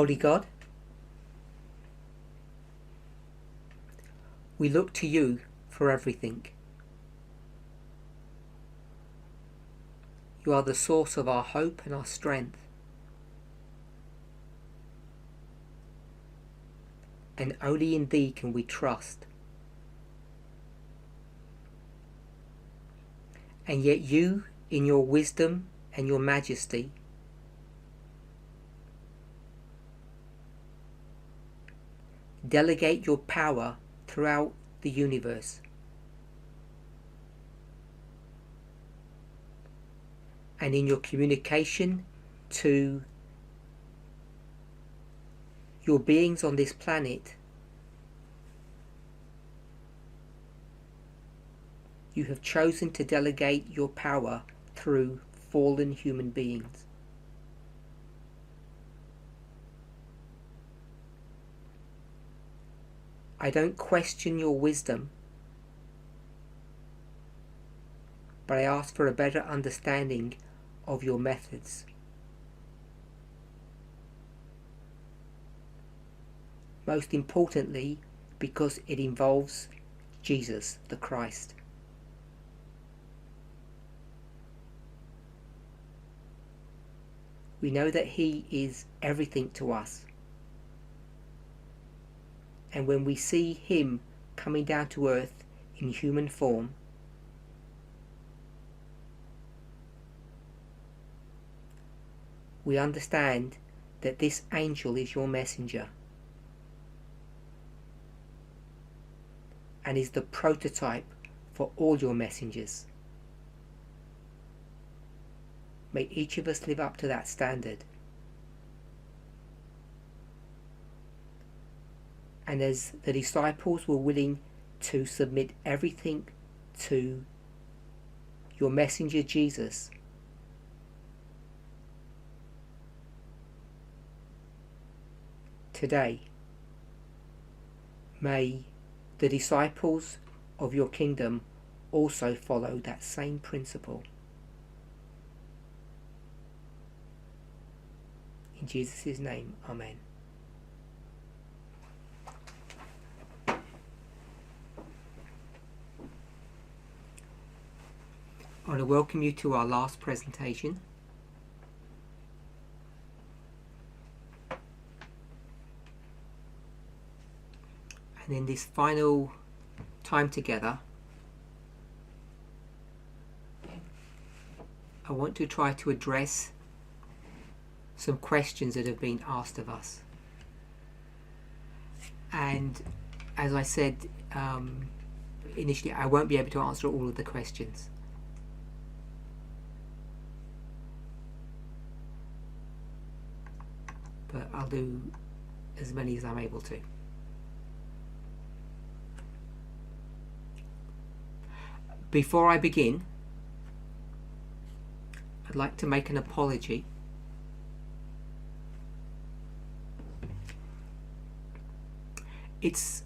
Holy God, we look to you for everything. You are the source of our hope and our strength. And only in thee can we trust. And yet you, in your wisdom and your majesty, delegate your power throughout the universe. And in your communication to your beings on this planet, you have chosen to delegate your power through fallen human beings. I don't question your wisdom, but I ask for a better understanding of your methods. Most importantly, because it involves Jesus, the Christ. We know that he is everything to us. And when we see him coming down to earth in human form, we understand that this angel is your messenger and is the prototype for all your messengers. May each of us live up to that standard. And as the disciples were willing to submit everything to your messenger Jesus, today, may the disciples of your kingdom also follow that same principle. In Jesus' name, Amen. I want to welcome you to our last presentation. And in this final time together, I want to try to address some questions that have been asked of us. And as I said initially, I won't be able to answer all of the questions. But I'll do as many as I'm able to. Before I begin, I'd like to make an apology. It's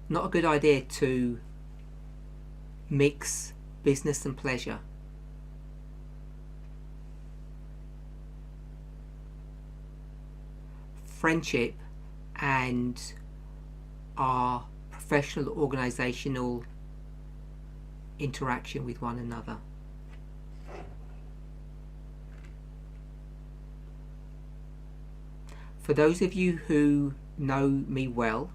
not a good idea to mix business and pleasure. Friendship and our professional organizational interaction with one another. For those of you who know me well,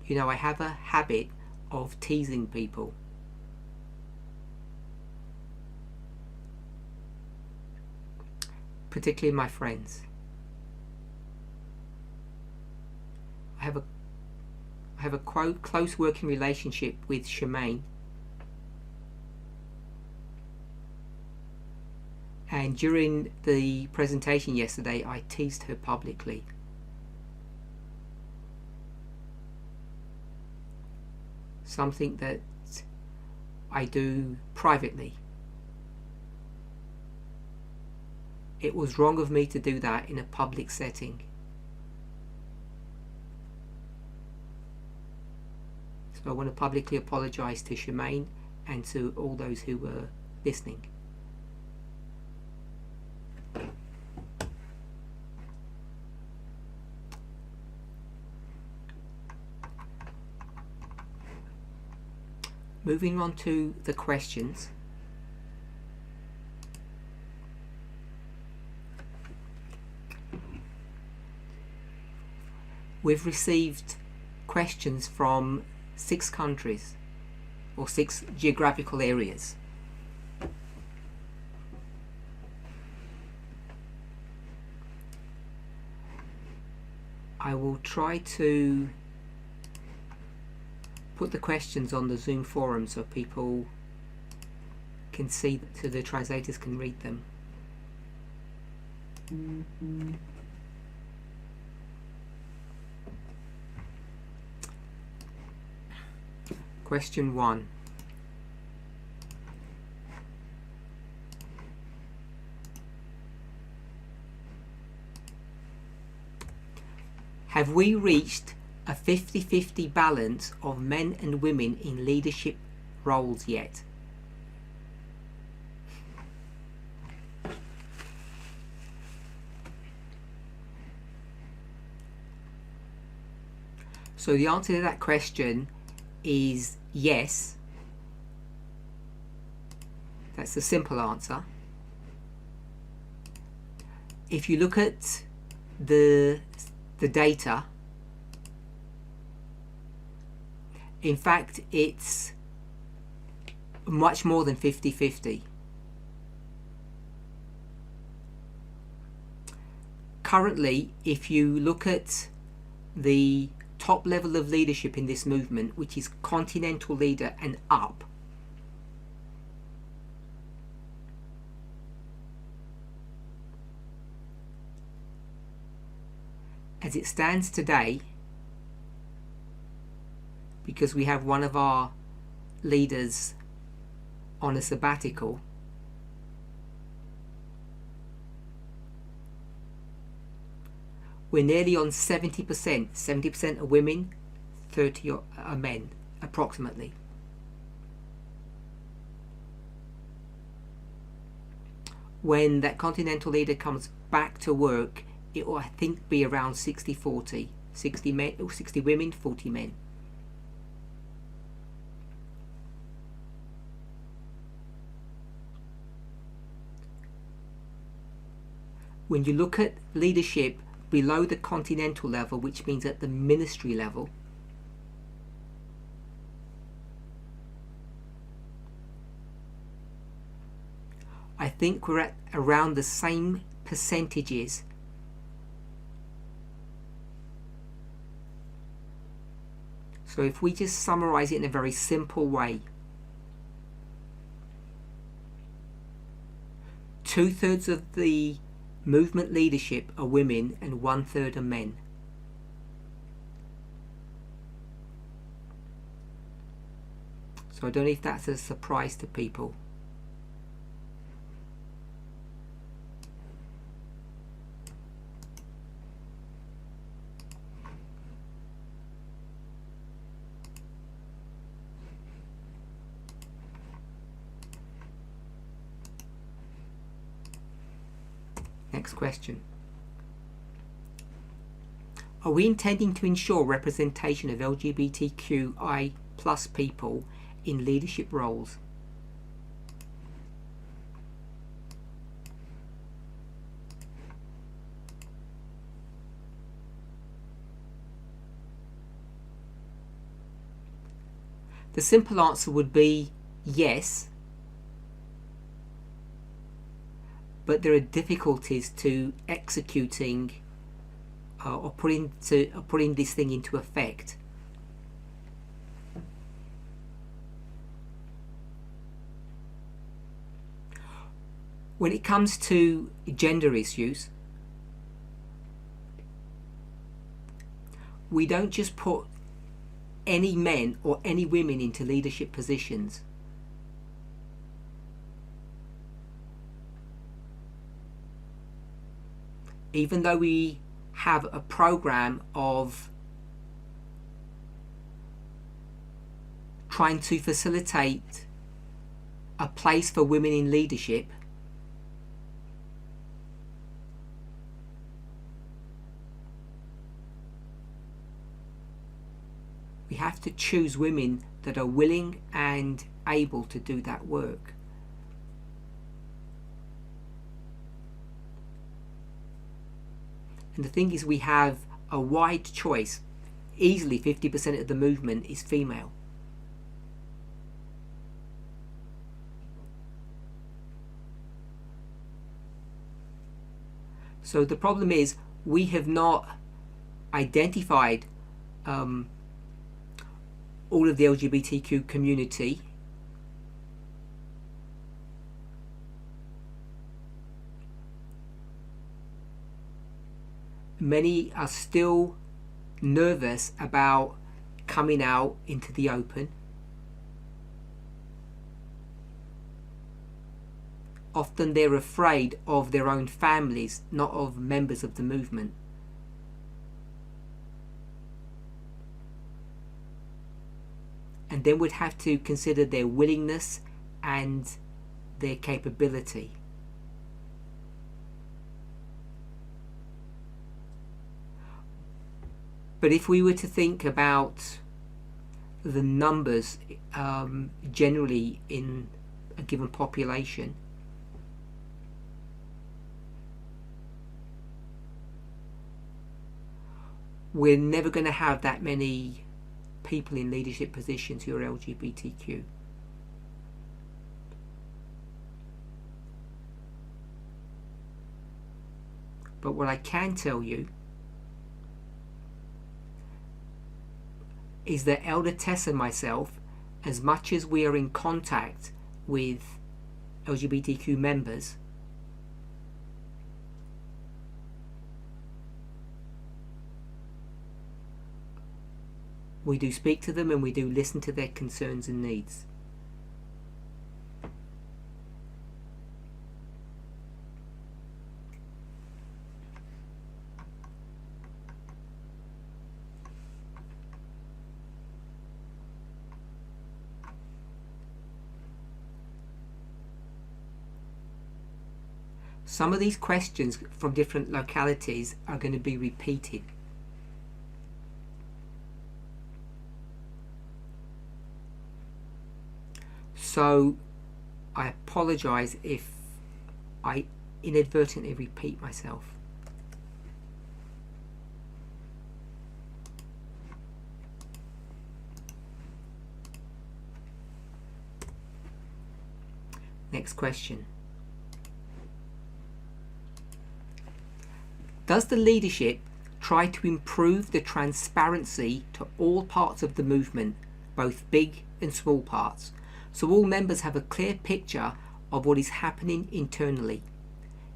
you know I have a habit of teasing people. Particularly my friends. I have a close working relationship with Shemaine, and during the presentation yesterday I teased her publicly. Something that I do privately. It was wrong of me to do that in a public setting. So I want to publicly apologise to Shemaine and to all those who were listening. Moving on to the questions. We've received questions from 6 countries or 6 geographical areas. I will try to put the questions on the Zoom forum so people can see, so the translators can read them. Question 1. Have we reached a 50-50 balance of men and women in leadership roles yet? So the answer to that question is yes. That's the simple answer. If you look at the data, in fact it's much more than 50-50. Currently, if you look at the top level of leadership in this movement, which is continental leader and up, as it stands today, because we have one of our leaders on a sabbatical, we're nearly on 70%. 70% are women, 30 are men, approximately. When that continental leader comes back to work, it will, I think, be around 60-40. 60 men, 60 women, 40 men. When you look at leadership below the continental level, which means at the ministry level, I think we're at around the same percentages So if we just summarize it in a very simple way, 2/3 of the movement leadership are women and 1/3 are men. So I don't know if that's a surprise to people. Next question. Are we intending to ensure representation of LGBTQI+ people in leadership roles? The simple answer would be yes, but there are difficulties to executing or putting this thing into effect. When it comes to gender issues, we don't just put any men or any women into leadership positions. Even though we have a program of trying to facilitate a place for women in leadership, we have to choose women that are willing and able to do that work. And the thing is, we have a wide choice. Easily 50% of the movement is female. So the problem is, we have not identified all of the LGBTQ community. Many are still nervous about coming out into the open. Often they're afraid of their own families, not of members of the movement. And then we'd have to consider their willingness and their capability. But if we were to think about the numbers generally in a given population, we're never going to have that many people in leadership positions who are LGBTQ. But what I can tell you is that Elder Tess and myself, as much as we are in contact with LGBTQ members, we do speak to them and we do listen to their concerns and needs. Some of these questions from different localities are going to be repeated. So I apologize if I inadvertently repeat myself. Next question. Does the leadership try to improve the transparency to all parts of the movement, both big and small parts, so all members have a clear picture of what is happening internally?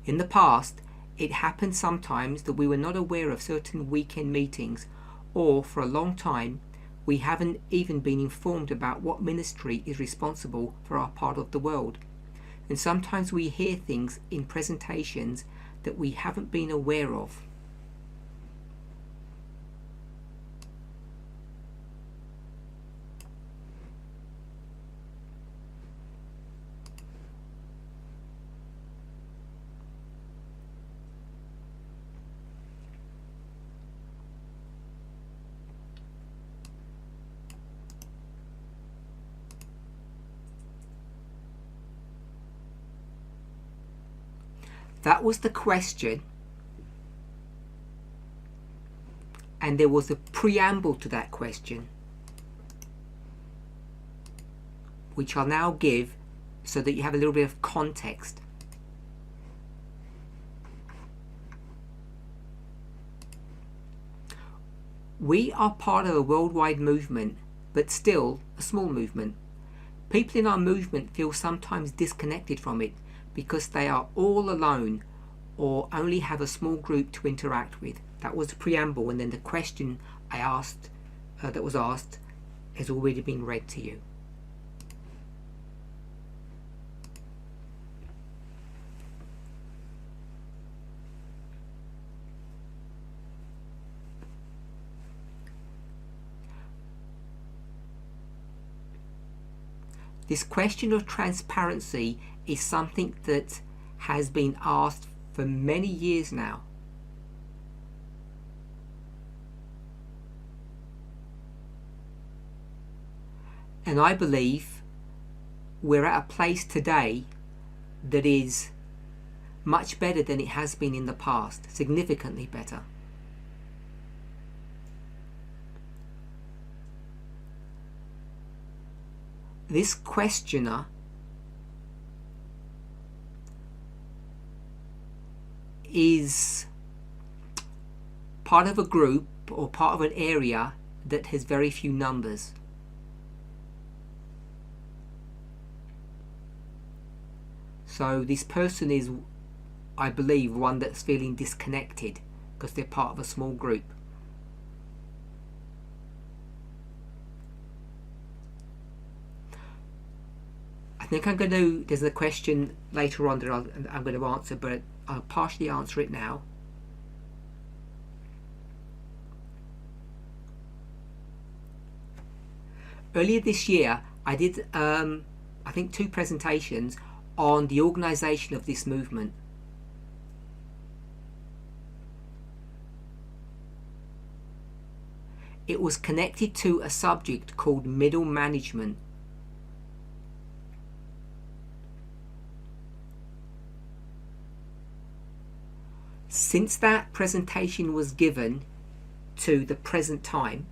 In the past, it happened sometimes that we were not aware of certain weekend meetings, or for a long time, we haven't even been informed about what ministry is responsible for our part of the world. And sometimes we hear things in presentations that we haven't been aware of. That was the question, and there was a preamble to that question, which I'll now give so that you have a little bit of context. We are part of a worldwide movement, but still a small movement. People in our movement feel sometimes disconnected from it, because they are all alone or only have a small group to interact with. That was the preamble, and then the question I asked, that was asked, has already been read to you. This question of transparency is something that has been asked for many years now. And I believe we're at a place today that is much better than it has been in the past, significantly better. This questioner is part of a group or part of an area that has very few numbers. So this person is, I believe, one that's feeling disconnected because they're part of a small group. I think there's a question later on that I'm going to answer, but I'll partially answer it now. Earlier this year, I did, I think, 2 presentations on the organisation of this movement. It was connected to a subject called middle management. Since that presentation was given to the present time,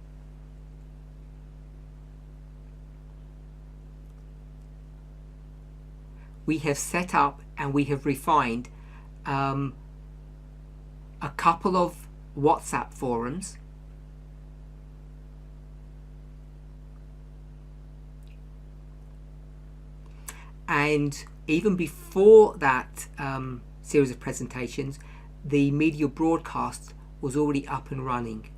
we have set up and we have refined a couple of WhatsApp forums, and even before that series of presentations, the media broadcast was already up and running.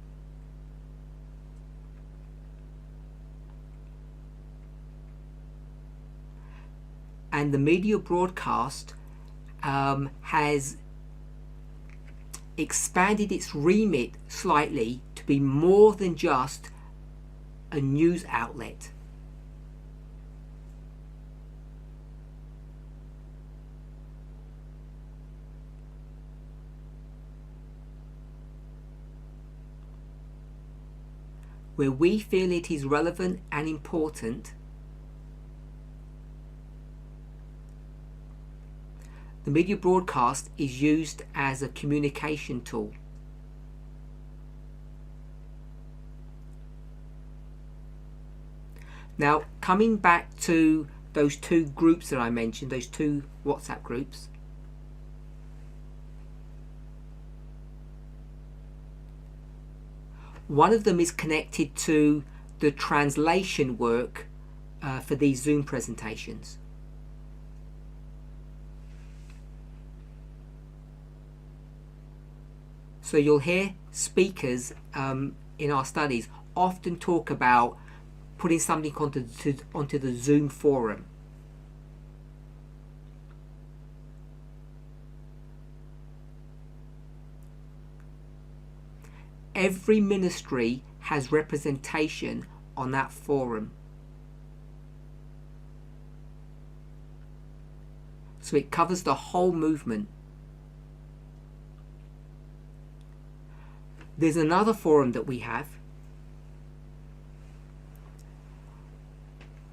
And the media broadcast has expanded its remit slightly to be more than just a news outlet. Where we feel it is relevant and important, the media broadcast is used as a communication tool. Now, coming back to those 2 groups that I mentioned, those 2 WhatsApp groups, one of them is connected to the translation work for these Zoom presentations. So you'll hear speakers in our studies often talk about putting something onto the Zoom forum. Every ministry has representation on that forum. So it covers the whole movement. There's another forum that we have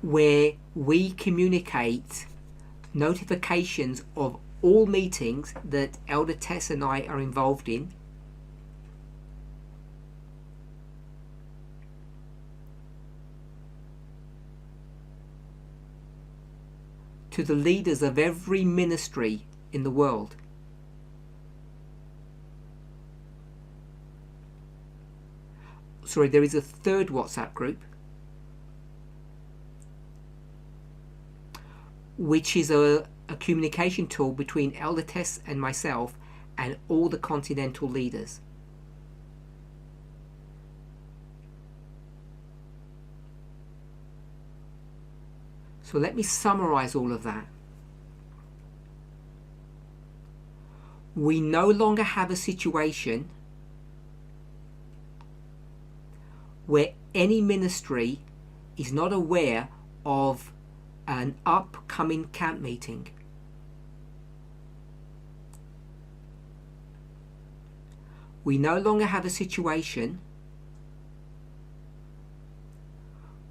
where we communicate notifications of all meetings that Elder Tess and I are involved in, to the leaders of every ministry in the world. Sorry, there is a 3rd WhatsApp group, which is a communication tool between Elder Tess and myself and all the continental leaders. So let me summarize all of that. We no longer have a situation where any ministry is not aware of an upcoming camp meeting. We no longer have a situation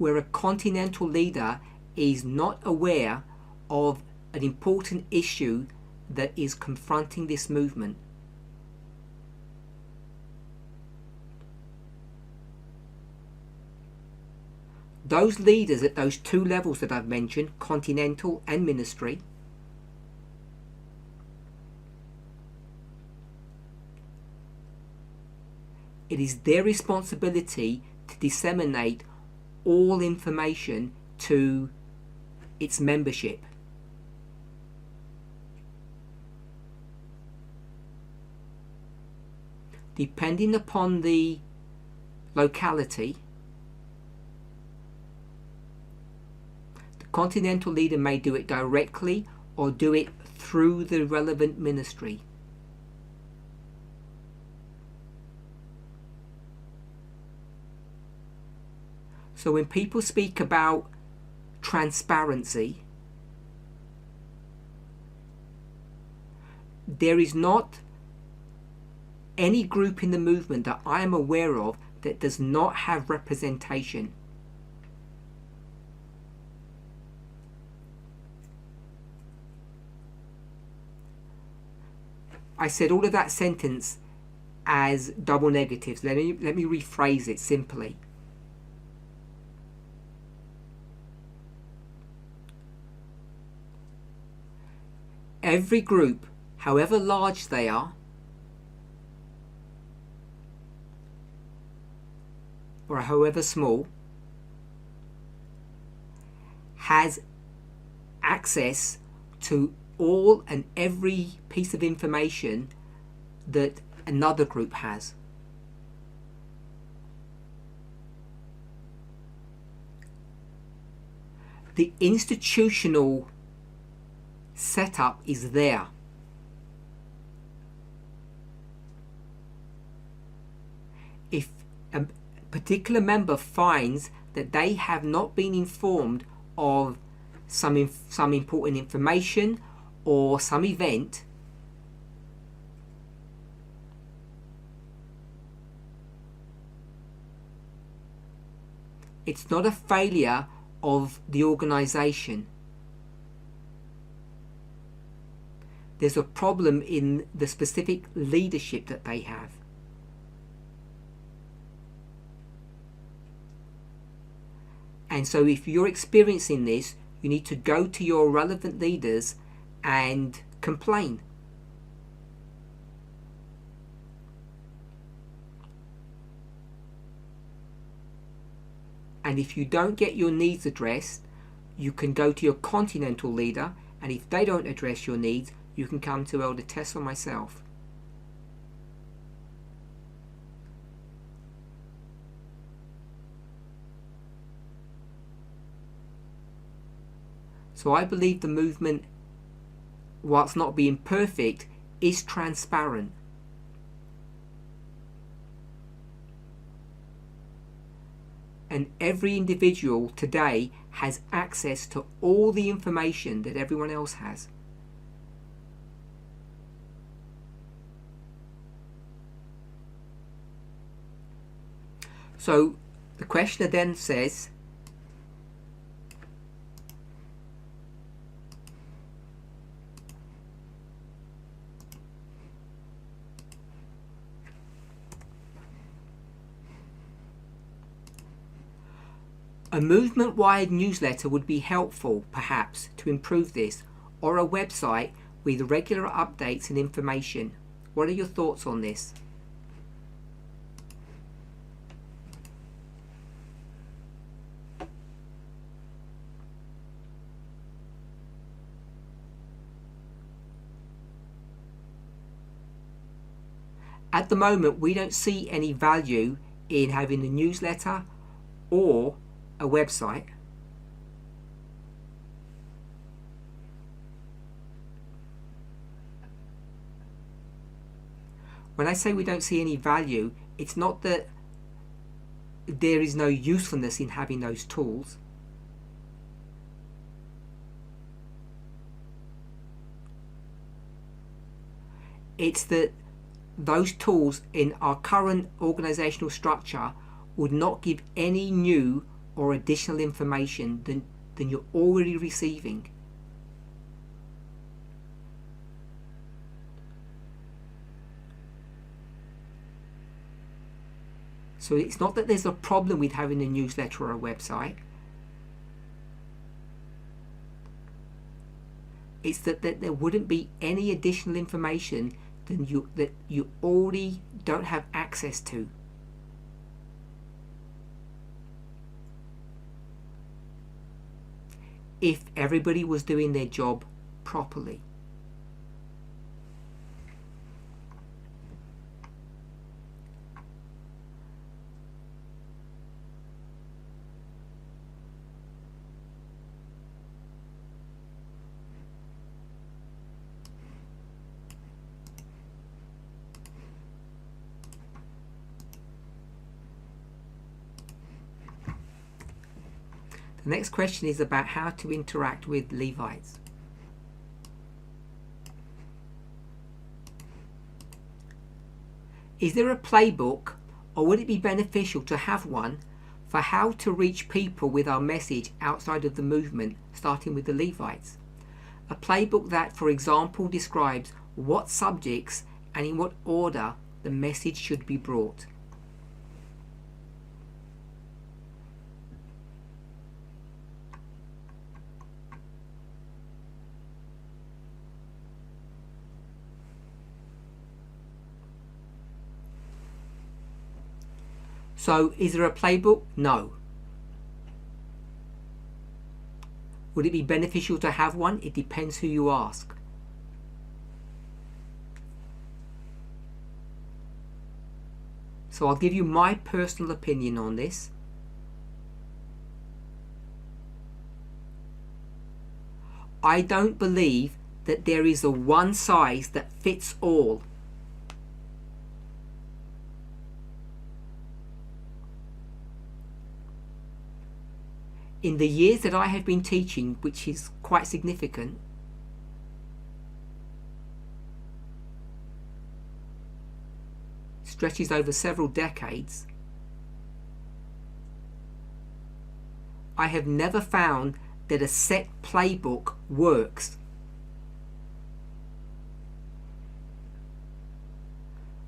where a continental leader is not aware of an important issue that is confronting this movement. Those leaders at those two levels that I've mentioned, continental and ministry, it is their responsibility to disseminate all information to its membership. Depending upon the locality, the continental leader may do it directly or do it through the relevant ministry. So when people speak about transparency, there is not any group in the movement that I am aware of that does not have representation. I said all of that sentence as double negatives. Let me rephrase it simply. Every group, however large they are, or however small, has access to all and every piece of information that another group has. The institutional setup is there. If a particular member finds that they have not been informed of some important information or some event, it's not a failure of the organization. There's a problem in the specific leadership that they have. And so if you're experiencing this, you need to go to your relevant leaders and complain. And if you don't get your needs addressed, you can go to your continental leader, and if they don't address your needs, you can come to Elder Tess or myself. So I believe the movement, whilst not being perfect, is transparent. And every individual today has access to all the information that everyone else has. So the questioner then says, a movement-wide newsletter would be helpful, perhaps, to improve this, or a website with regular updates and information. What are your thoughts on this? At the moment, we don't see any value in having a newsletter or a website. When I say we don't see any value, it's not that there is no usefulness in having those tools. It's that those tools in our current organizational structure would not give any new or additional information than you're already receiving. So it's not that there's a problem with having a newsletter or a website. It's that there wouldn't be any additional information that you already don't have access to. If everybody was doing their job properly. The next question is about how to interact with Levites. Is there a playbook, or would it be beneficial to have one, for how to reach people with our message outside of the movement, starting with the Levites? A playbook that, for example, describes what subjects and in what order the message should be brought. So, is there a playbook? No. Would it be beneficial to have one? It depends who you ask. So I'll give you my personal opinion on this. I don't believe that there is a one size that fits all. In the years that I have been teaching, which is quite significant, stretches over several decades, I have never found that a set playbook works.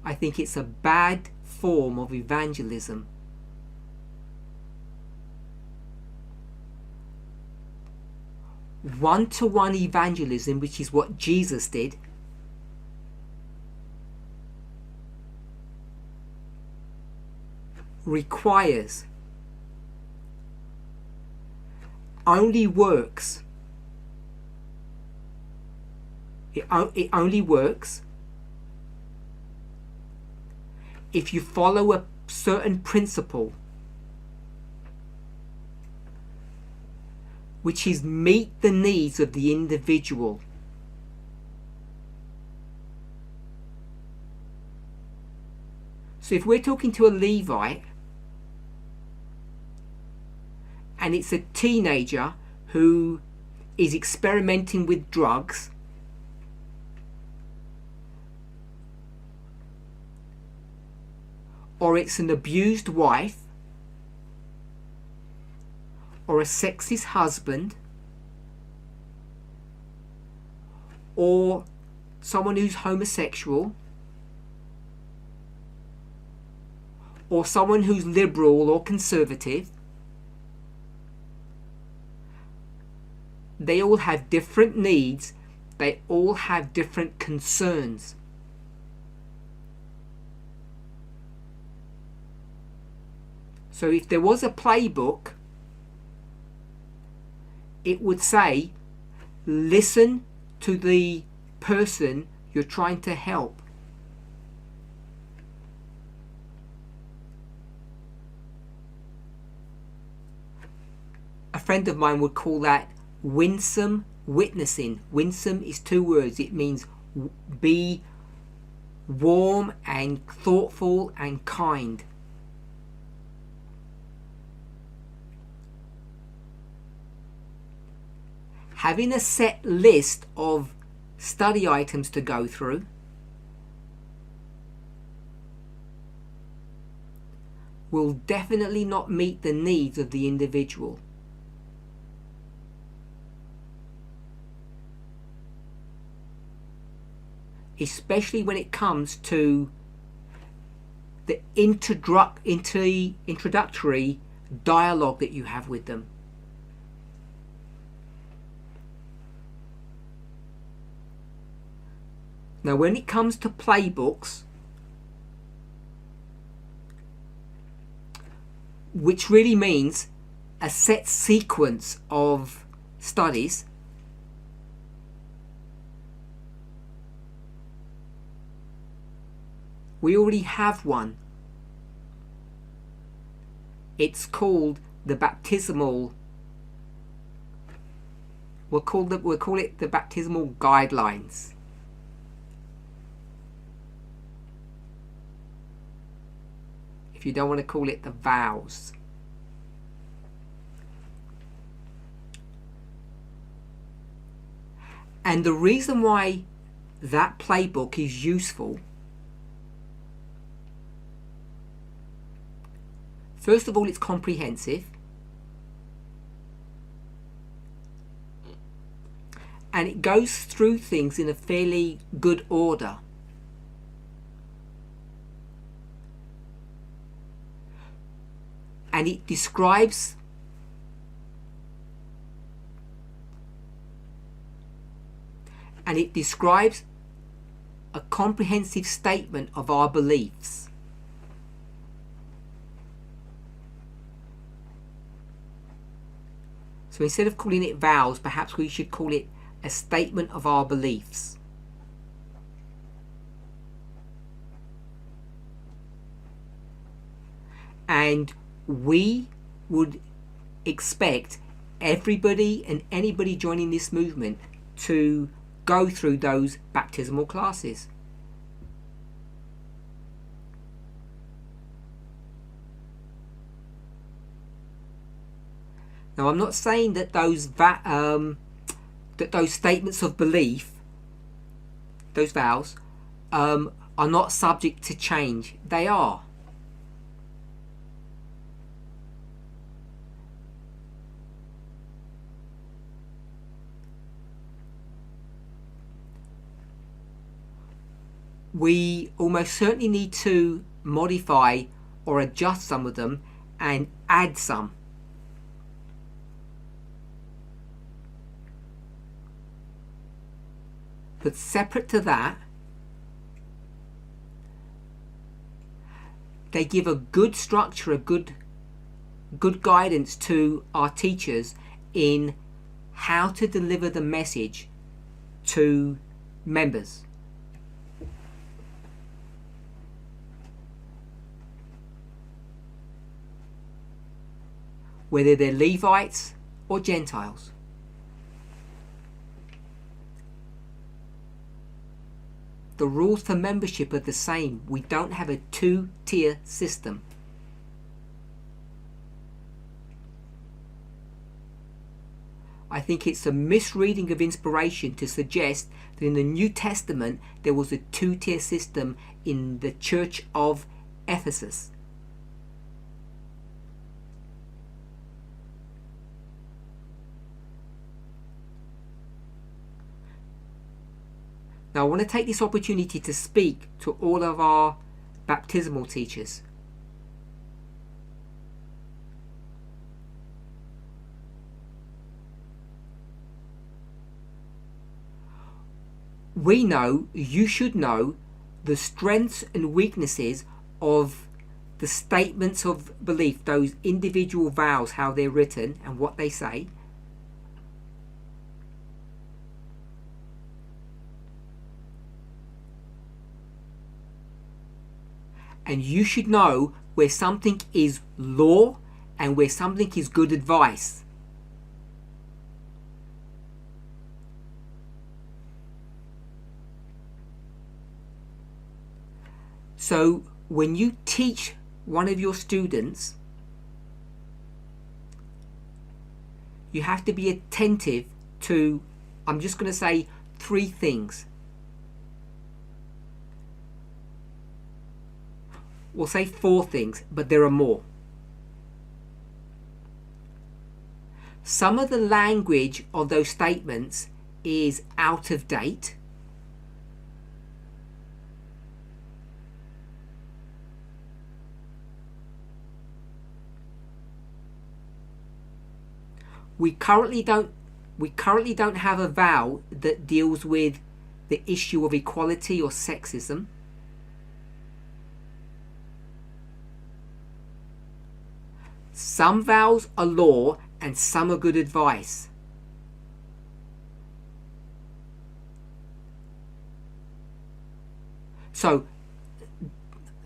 I think it's a bad form of evangelism. One-to-one evangelism, which is what Jesus did, requires, only works, it only works if you follow a certain principle, which is meet the needs of the individual. So if we're talking to a Levite and it's a teenager who is experimenting with drugs, or it's an abused wife, or a sexist husband, or someone who's homosexual, or someone who's liberal or conservative, they all have different needs, they all have different concerns. So if there was a playbook, it would say, listen to the person you're trying to help. A friend of mine would call that winsome witnessing. Winsome is 2 words. It means be warm and thoughtful and kind. Having a set list of study items to go through will definitely not meet the needs of the individual. Especially when it comes to the introductory dialogue that you have with them. Now, when it comes to playbooks, which really means a set sequence of studies, we already have one. It's called the baptismal. We'll call it the baptismal guidelines. If you don't want to call it the vows. And the reason why that playbook is useful, first of all, it's comprehensive, and it goes through things in a fairly good order. And it describes a comprehensive statement of our beliefs. So instead of calling it vows, perhaps we should call it a statement of our beliefs. And we would expect everybody and anybody joining this movement to go through those baptismal classes. Now, I'm not saying that those statements of belief, those vows, are not subject to change. They are. We almost certainly need to modify or adjust some of them and add some. But separate to that, they give a good structure, a good guidance to our teachers in how to deliver the message to members. Whether they're Levites or Gentiles. The rules for membership are the same. We don't have a two-tier system. I think it's a misreading of inspiration to suggest that in the New Testament there was a two-tier system in the Church of Ephesus. Now, I want to take this opportunity to speak to all of our baptismal teachers. We know, you should know, the strengths and weaknesses of the statements of belief, those individual vows, how they're written and what they say. And you should know where something is law and where something is good advice. So when you teach one of your students, you have to be attentive to, I'm just going to say 3 things. we'll say 4 things, but there are more. Some of the language of those statements is out of date. We currently don't have a vow that deals with the issue of equality or sexism. Some vows are law and some are good advice. So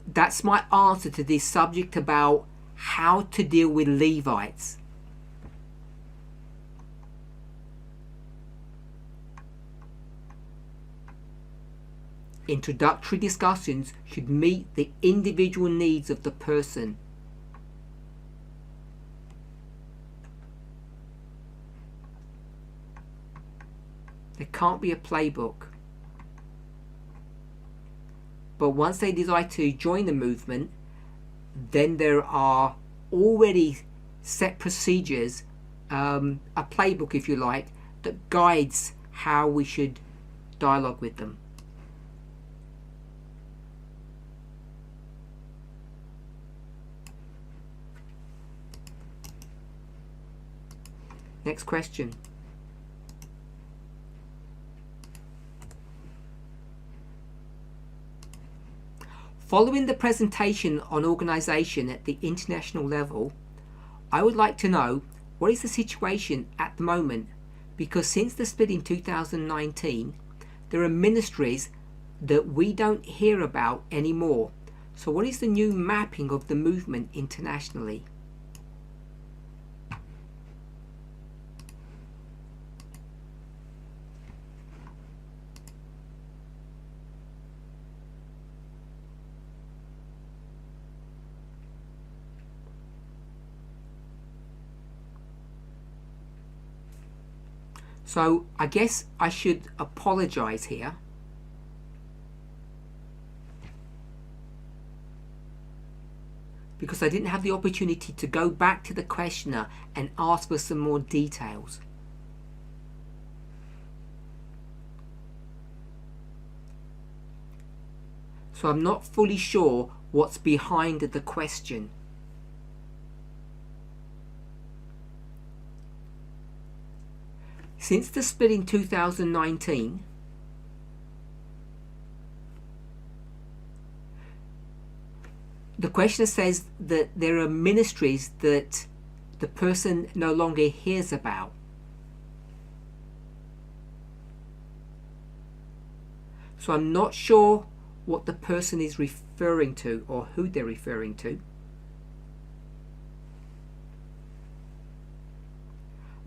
that's my answer to this subject about how to deal with Levites. Introductory discussions should meet the individual needs of the person. There can't be a playbook. But once they decide to join the movement, then there are already set procedures, a playbook if you like, that guides how we should dialogue with them. Next question. Following the presentation on organisation at the international level, I would like to know what is the situation at the moment, because since the split in 2019, there are ministries that we don't hear about anymore. So what is the new mapping of the movement internationally? So I guess I should apologise here. Because I didn't have the opportunity to go back to the questioner and ask for some more details. So I'm not fully sure what's behind the question. Since the split in 2019, the questioner says that there are ministries that the person no longer hears about. So I'm not sure what the person is referring to or who they're referring to.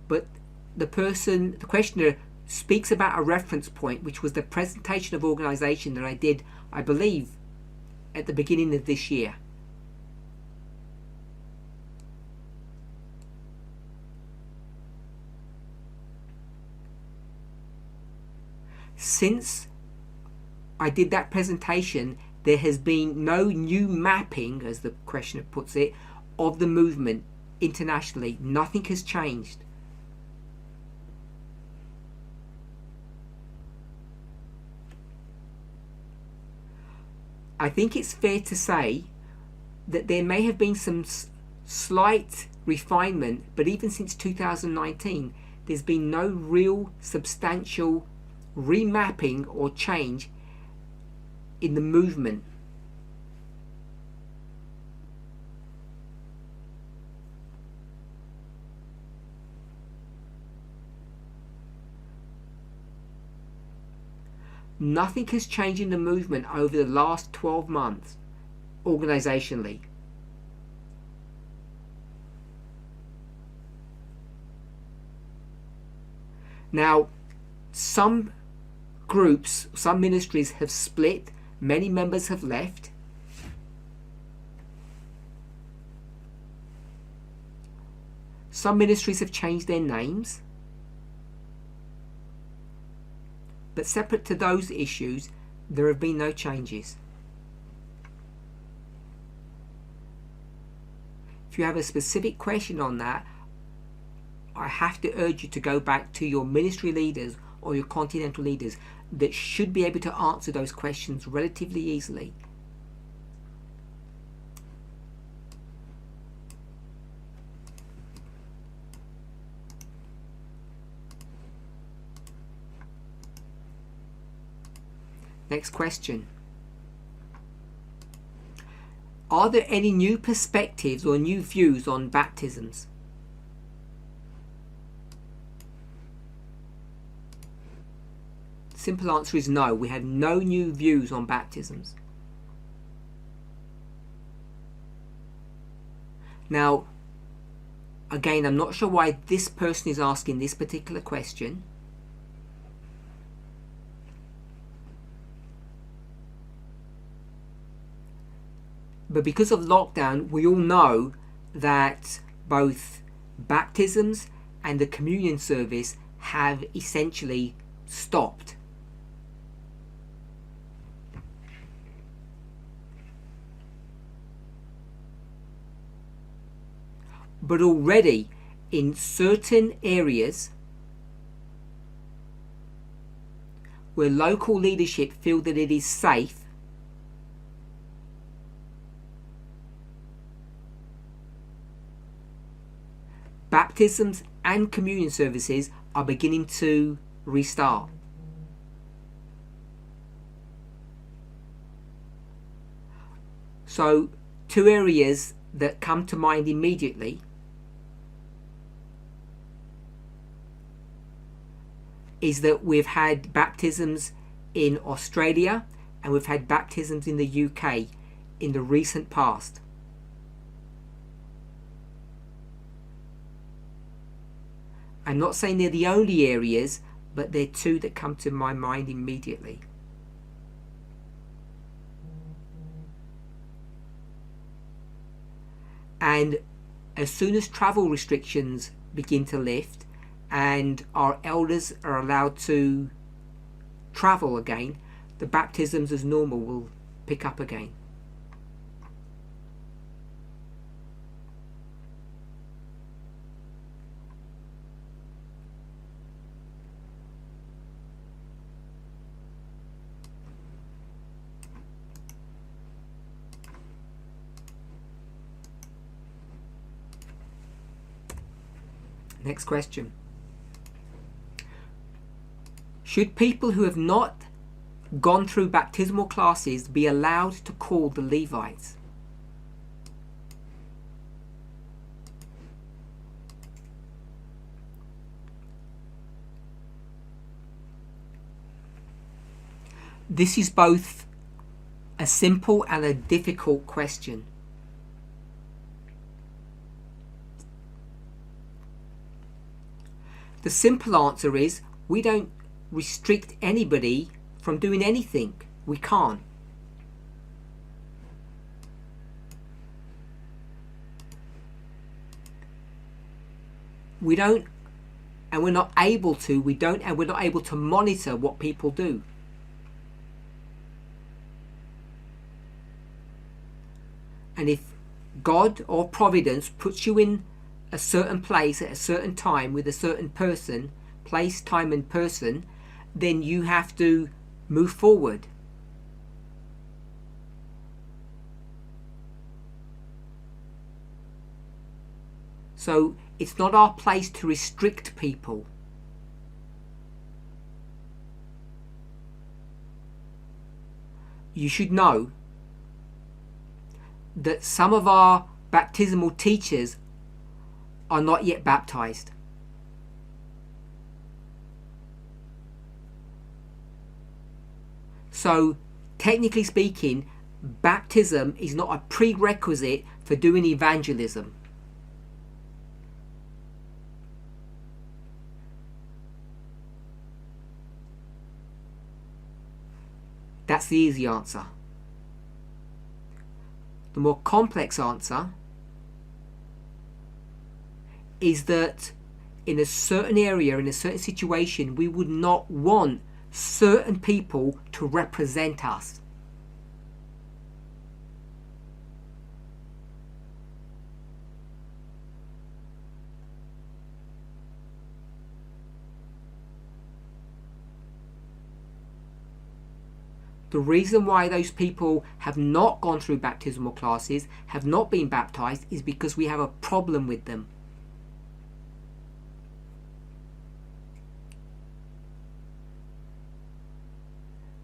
But the questioner speaks about a reference point, which was the presentation of organisation that I did, I believe, at the beginning of this year. Since I did that presentation, there has been no new mapping, as the questioner puts it, of the movement internationally. Nothing has changed. I think it's fair to say that there may have been some slight refinement, but even since 2019, there's been no real substantial remapping or change in the movement. Nothing has changed in the movement over the last 12 months, organisationally. Now, some groups, some ministries have split, many members have left. Some ministries have changed their names. But separate to those issues, there have been no changes. If you have a specific question on that, I have to urge you to go back to your ministry leaders or your continental leaders that should be able to answer those questions relatively easily. Next question. Are there any new perspectives or new views on baptisms? Simple answer is no. We have no new views on baptisms. Now, again, I'm not sure why this person is asking this particular question. But because of lockdown, we all know that both baptisms and the communion service have essentially stopped. But already in certain areas where local leadership feel that it is safe, baptisms and communion services are beginning to restart. So, two areas that come to mind immediately is that we've had baptisms in Australia and we've had baptisms in the UK in the recent past. I'm not saying they're the only areas, but they're two that come to my mind immediately. And as soon as travel restrictions begin to lift and our elders are allowed to travel again, the baptisms as normal will pick up again. Next question. Should people who have not gone through baptismal classes be allowed to call the Levites? This is both a simple and a difficult question. The simple answer is we don't restrict anybody from doing anything. We can't. We don't, and we're not able to, and we're not able to monitor what people do. And if God or Providence puts you in a certain place at a certain time with a certain person, place, time and person, then you have to move forward. So it's not our place to restrict people. You should know that some of our baptismal teachers are not yet baptized. So, technically speaking, baptism is not a prerequisite for doing evangelism. That's the easy answer. The more complex answer is that in a certain area, in a certain situation, we would not want certain people to represent us. The reason why those people have not gone through baptismal classes, have not been baptized, is because we have a problem with them.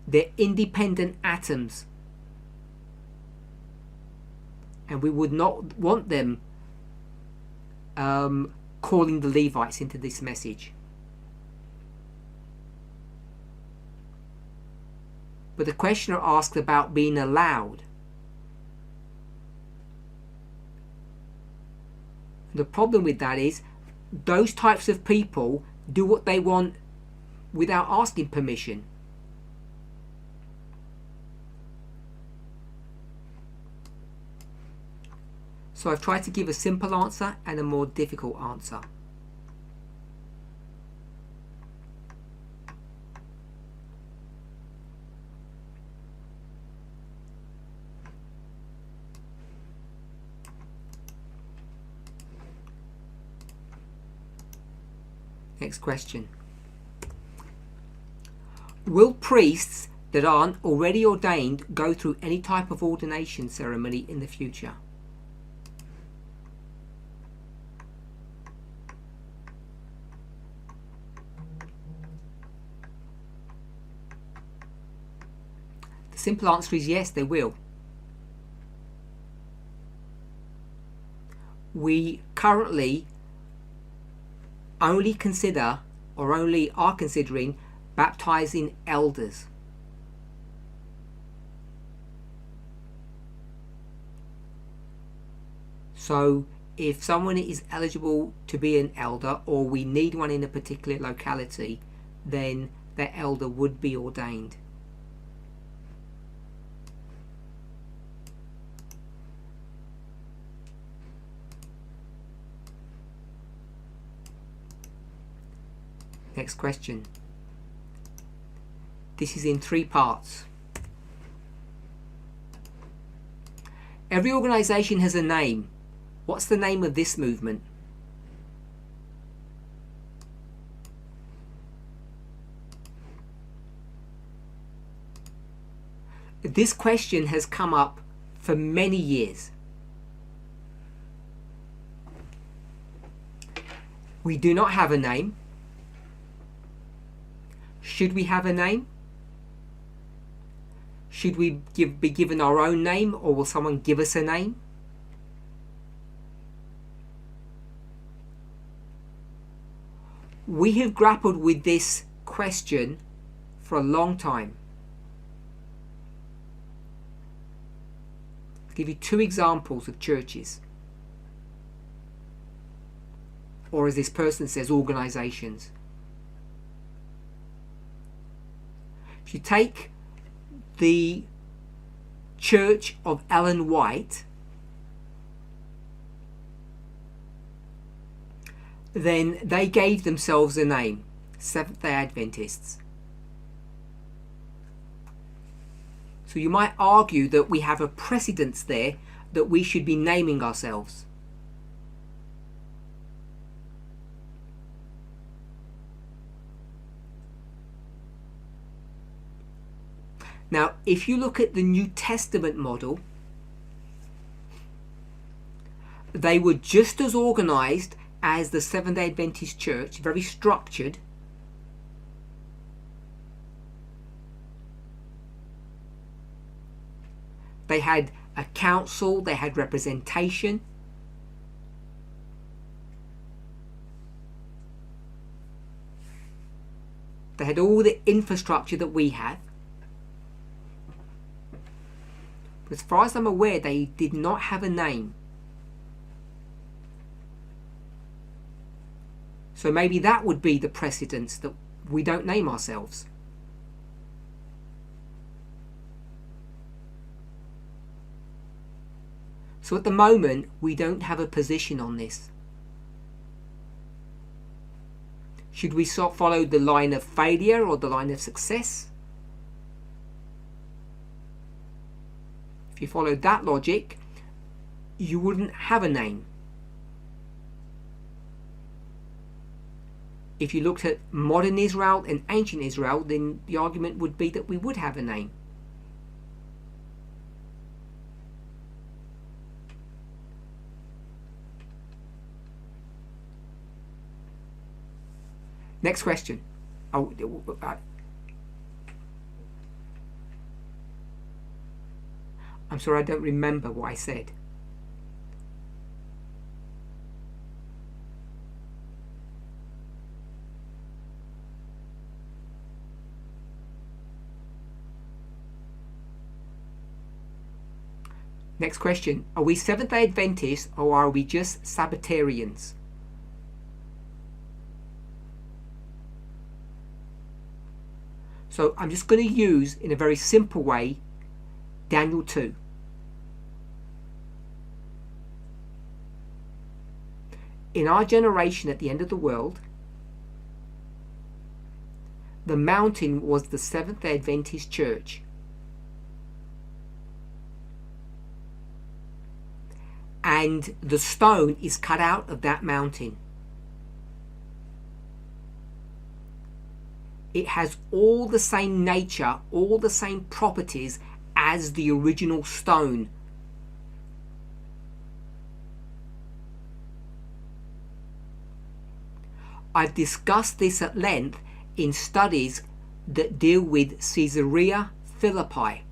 They're independent atoms, and we would not want them calling the Levites into this message. But the questioner asked about being allowed. The problem with that is those types of people do what they want without asking permission. So I've tried to give a simple answer and a more difficult answer. Next question. Will priests that aren't already ordained go through any type of ordination ceremony in the future? The simple answer is yes, they will. We currently only consider, or only are considering, baptizing elders. So if someone is eligible to be an elder, or we need one in a particular locality, then that elder would be ordained. Next question. This is in 3 parts. Every organization has a name. What's the name of this movement? This question has come up for many years. We do not have a name. Should we have a name? Should we be given our own name, or will someone give us a name? We have grappled with this question for a long time. I'll give you 2 examples of churches, or as this person says, organizations. If you take the Church of Ellen White, then they gave themselves a name, Seventh-day Adventists. So you might argue that we have a precedence there that we should be naming ourselves. Now, if you look at the New Testament model, they were just as organized as the Seventh-day Adventist Church, very structured. They had a council, they had representation. They had all the infrastructure that we have. As far as I'm aware, they did not have a name. So maybe that would be the precedence, that we don't name ourselves. So at the moment, we don't have a position on this. Should we follow the line of failure or the line of success? If you followed that logic, you wouldn't have a name. If you looked at modern Israel and ancient Israel, then the argument would be that we would have a name. Next question. Oh, I'm sorry, I don't remember what I said. Next question. Are we Seventh-day Adventists or are we just Sabbatarians? So I'm just going to use, in a very simple way, Daniel 2. In our generation at the end of the world, the mountain was the Seventh-day Adventist Church. And the stone is cut out of that mountain. It has all the same nature, all the same properties as the original stone. I've discussed this at length in studies that deal with Caesarea Philippi.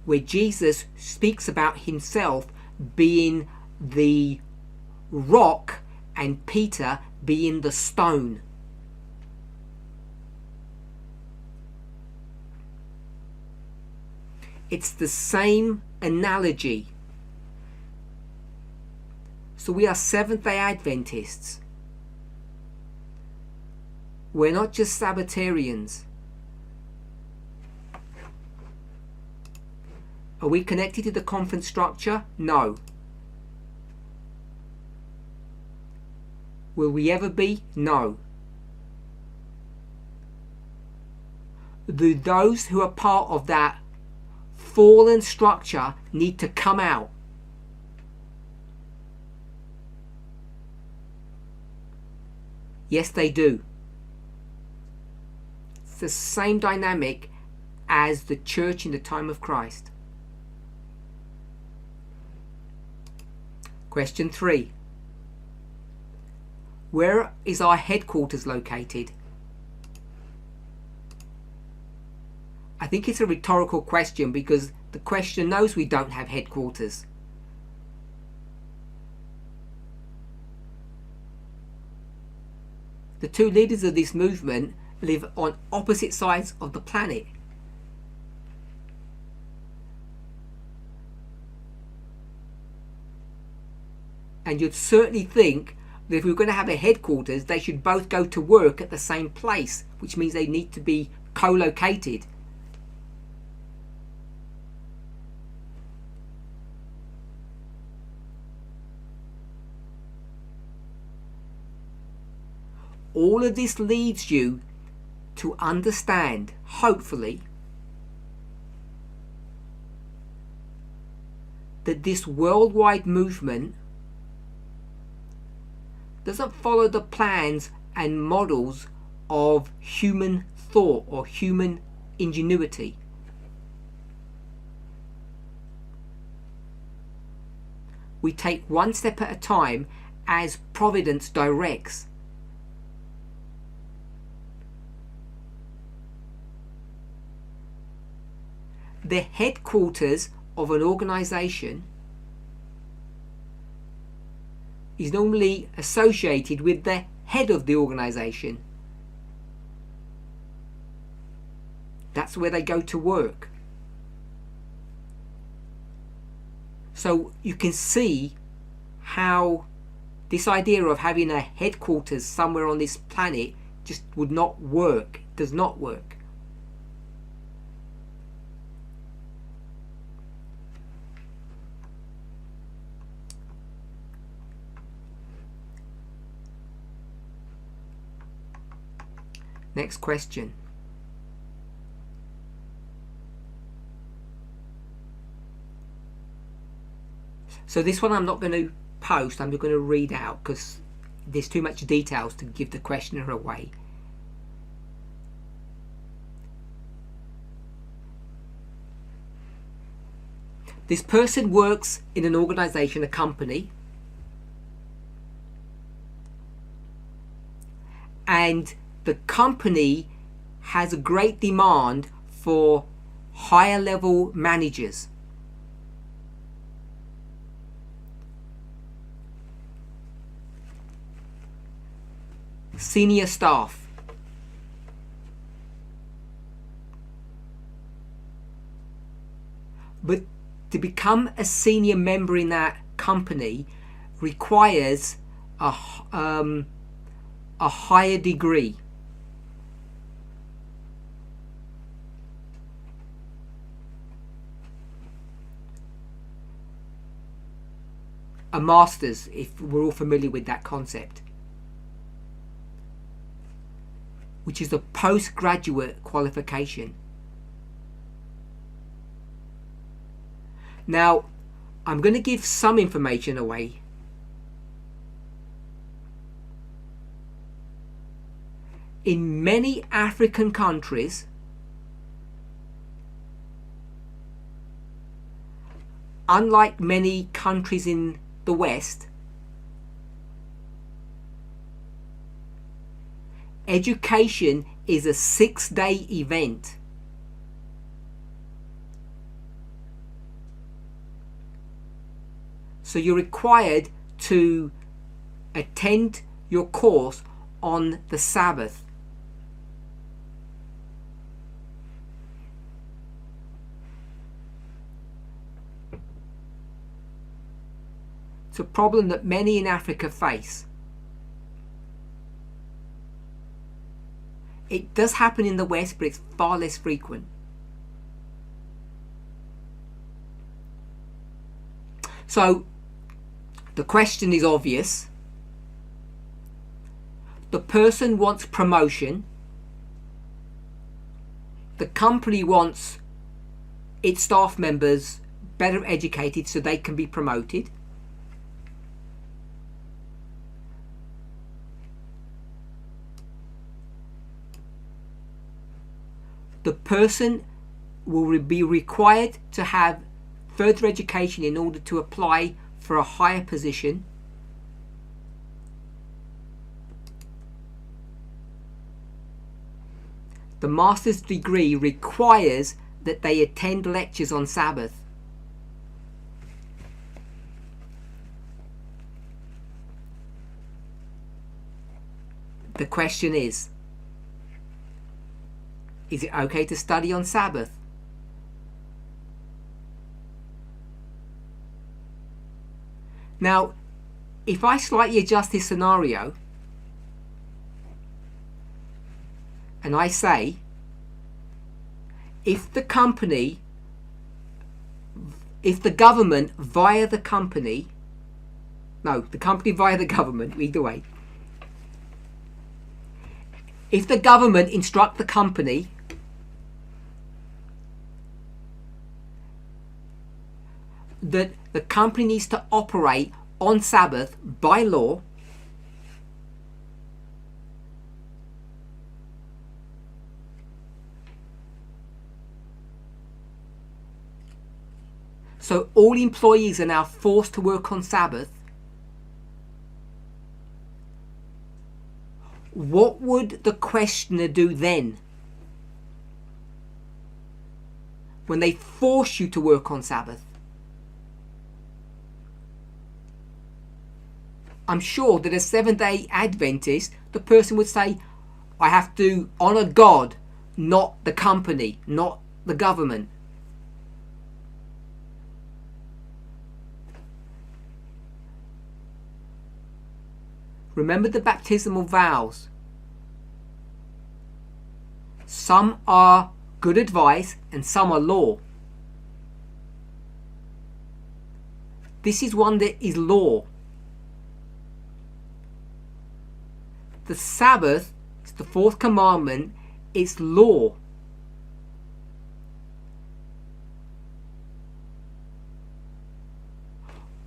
Where Jesus speaks about himself being the rock and Peter being the stone. It's the same analogy. So we are Seventh-day Adventists. We're not just Sabbatarians. Are we connected to the conference structure? No. Will we ever be? No. Those who are part of that fallen structure need to come out. Yes, they do. It's the same dynamic as the church in the time of Christ. Question 3. Where is our headquarters located? I think it's a rhetorical question because the question knows we don't have headquarters. The two leaders of this movement live on opposite sides of the planet. And you'd certainly think that if we were going to have a headquarters, they should both go to work at the same place, which means they need to be co-located. All of this leads you to understand, hopefully, that this worldwide movement doesn't follow the plans and models of human thought or human ingenuity. We take one step at a time as Providence directs. The headquarters of an organization is normally associated with the head of the organization. That's where they go to work. So you can see how this idea of having a headquarters somewhere on this planet just would not work, does not work. Next question. So this one I'm not going to post, I'm just going to read out because there's too much details to give the questioner away. This person works in an organization, a company, and the company has a great demand for higher level managers. Senior staff. But to become a senior member in that company requires a higher degree. A master's, if we're all familiar with that concept, which is a postgraduate qualification. Now, I'm going to give some information away. In many African countries, unlike many countries in the West, education is a 6-day event. So you're required to attend your course on the Sabbath. It's a problem that many in Africa face. It does happen in the West, but it's far less frequent. So, the question is obvious. The person wants promotion. The company wants its staff members better educated so they can be promoted. The person will be required to have further education in order to apply for a higher position. The master's degree requires that they attend lectures on Sabbath. The question is it okay to study on Sabbath? Now, if I slightly adjust this scenario and I say, if the government via the company, the company via the government, either way, if the government instruct the company that the company needs to operate on Sabbath by law, so all employees are now forced to work on Sabbath, what would the questioner do then? When they force you to work on Sabbath? I'm sure that as Seventh-day Adventist, the person would say, I have to honour God, not the company, not the government. Remember the baptismal vows. Some are good advice and some are law. This is one that is law. The Sabbath is the fourth commandment. It's law.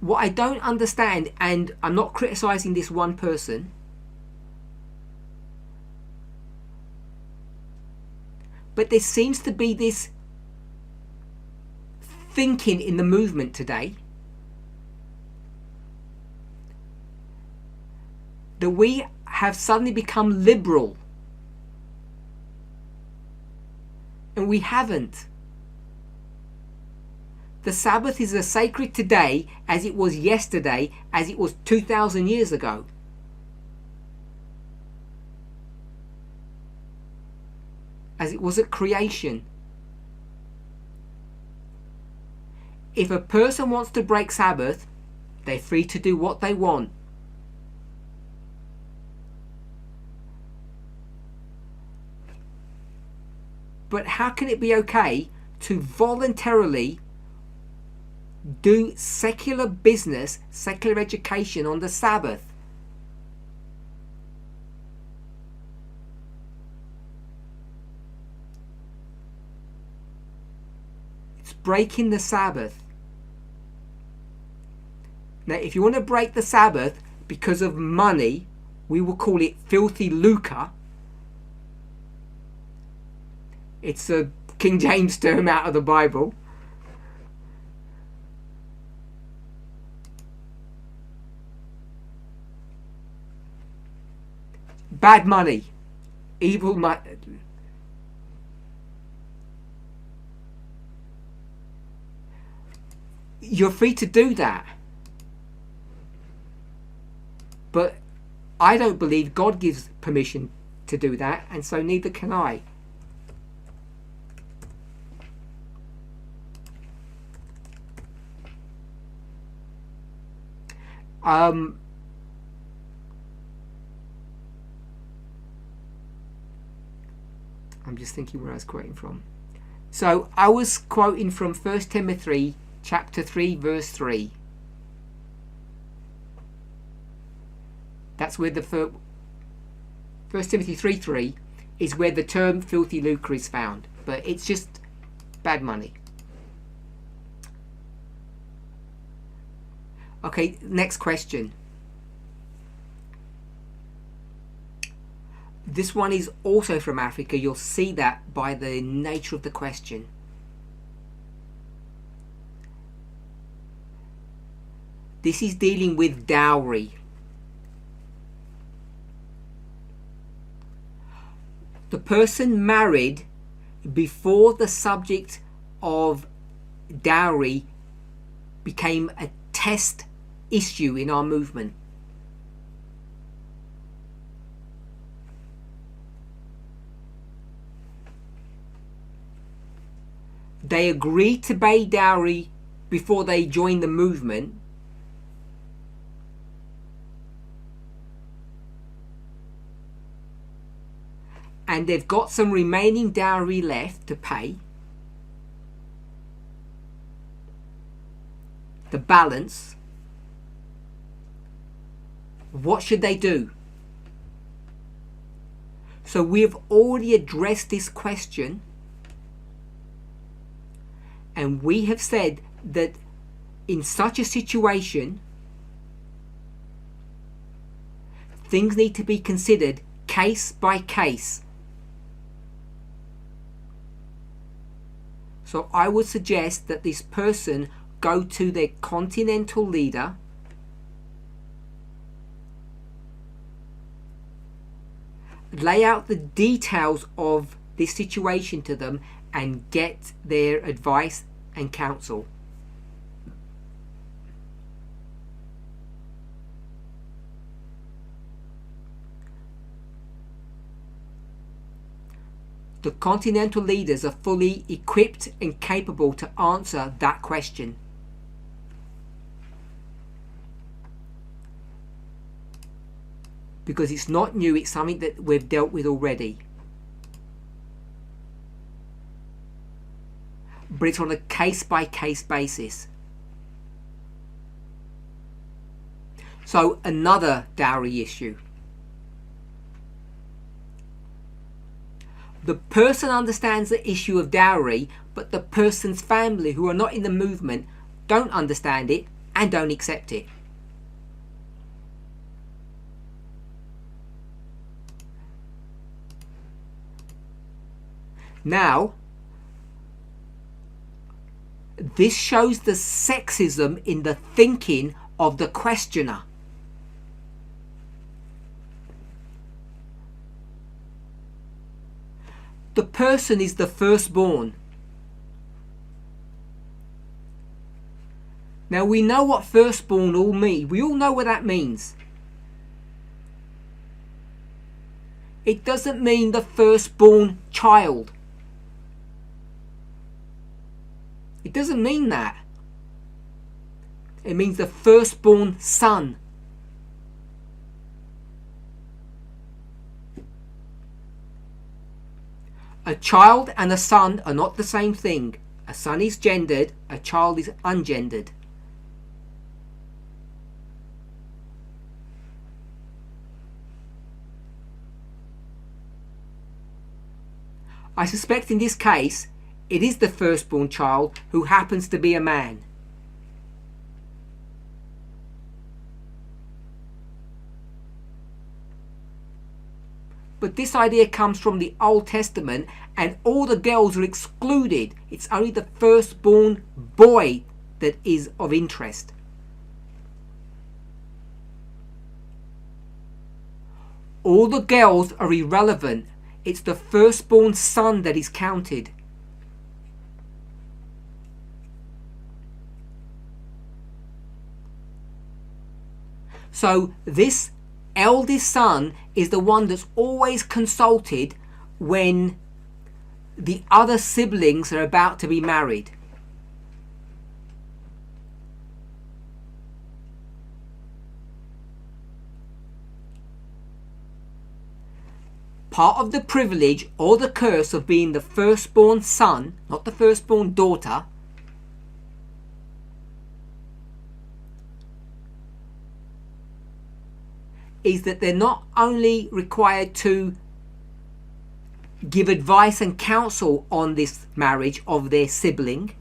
What I don't understand, and I'm not criticizing this one person, but there seems to be this thinking in the movement today that we have suddenly become liberal, and we haven't. The Sabbath is as sacred today as it was yesterday, as it was 2,000 years ago. As it was at creation. If a person wants to break Sabbath, they're free to do what they want. But how can it be okay to voluntarily do secular business, secular education on the Sabbath? It's breaking the Sabbath. Now, if you want to break the Sabbath because of money, we will call it filthy lucre. It's a King James term out of the Bible. Bad money. Evil money. You're free to do that. But I don't believe God gives permission to do that, and so neither can I. I'm just thinking where I was quoting from. So I was quoting from 1 Timothy chapter 3 verse 3. That's where the 1 Timothy 3:3 is where the term filthy lucre is found. But it's just bad money. Okay, next question. This one is also from Africa. You'll see that by the nature of the question. This is dealing with dowry. The person married before the subject of dowry became a test issue in our movement. They agreed to pay dowry before they joined the movement. And they've got some remaining dowry left to pay. The balance. What should they do? So we have already addressed this question, and we have said that in such a situation, things need to be considered case by case. So I would suggest that this person go to their continental leader, lay out the details of this situation to them, and get their advice and counsel. The continental leaders are fully equipped and capable to answer that question. Because it's not new, it's something that we've dealt with already. But it's on a case-by-case basis. So another dowry issue. The person understands the issue of dowry, but the person's family, who are not in the movement, don't understand it and don't accept it. Now, This shows the sexism in the thinking of the questioner. The person is the firstborn. Now we know what firstborn all mean. We all know what that means. It doesn't mean the firstborn child. It doesn't mean that. It means the firstborn son. A child and a son are not the same thing. A son is gendered, a child is ungendered. I suspect in this case, it is the firstborn child who happens to be a man. But this idea comes from the Old Testament, and all the girls are excluded. It's only the firstborn boy that is of interest. All the girls are irrelevant. It's the firstborn son that is counted. So this eldest son is the one that's always consulted when the other siblings are about to be married. Part of the privilege or the curse of being the firstborn son, not the firstborn daughter, is that they're not only required to give advice and counsel on this marriage of their sibling,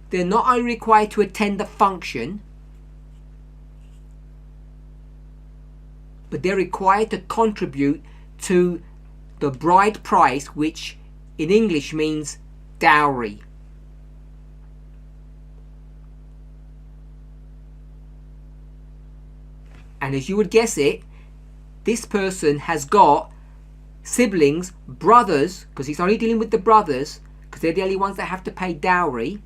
they're not only required to attend the function, but they're required to contribute to the bride price, which in English means dowry. And as you would guess it, this person has got siblings, brothers, because he's only dealing with the brothers, because they're the only ones that have to pay dowry.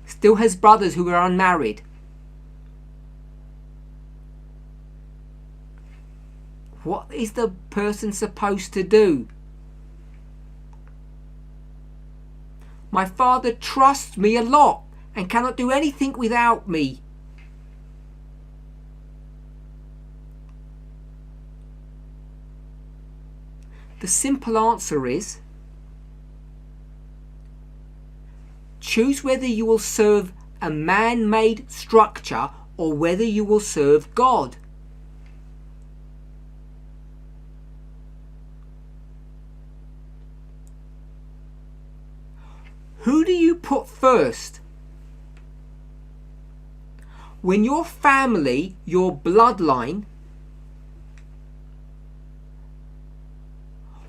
Still has brothers who are unmarried. What is the person supposed to do? My father trusts me a lot and cannot do anything without me. The simple answer is, choose whether you will serve a man-made structure or whether you will serve God. Who do you put first? When your family, your bloodline,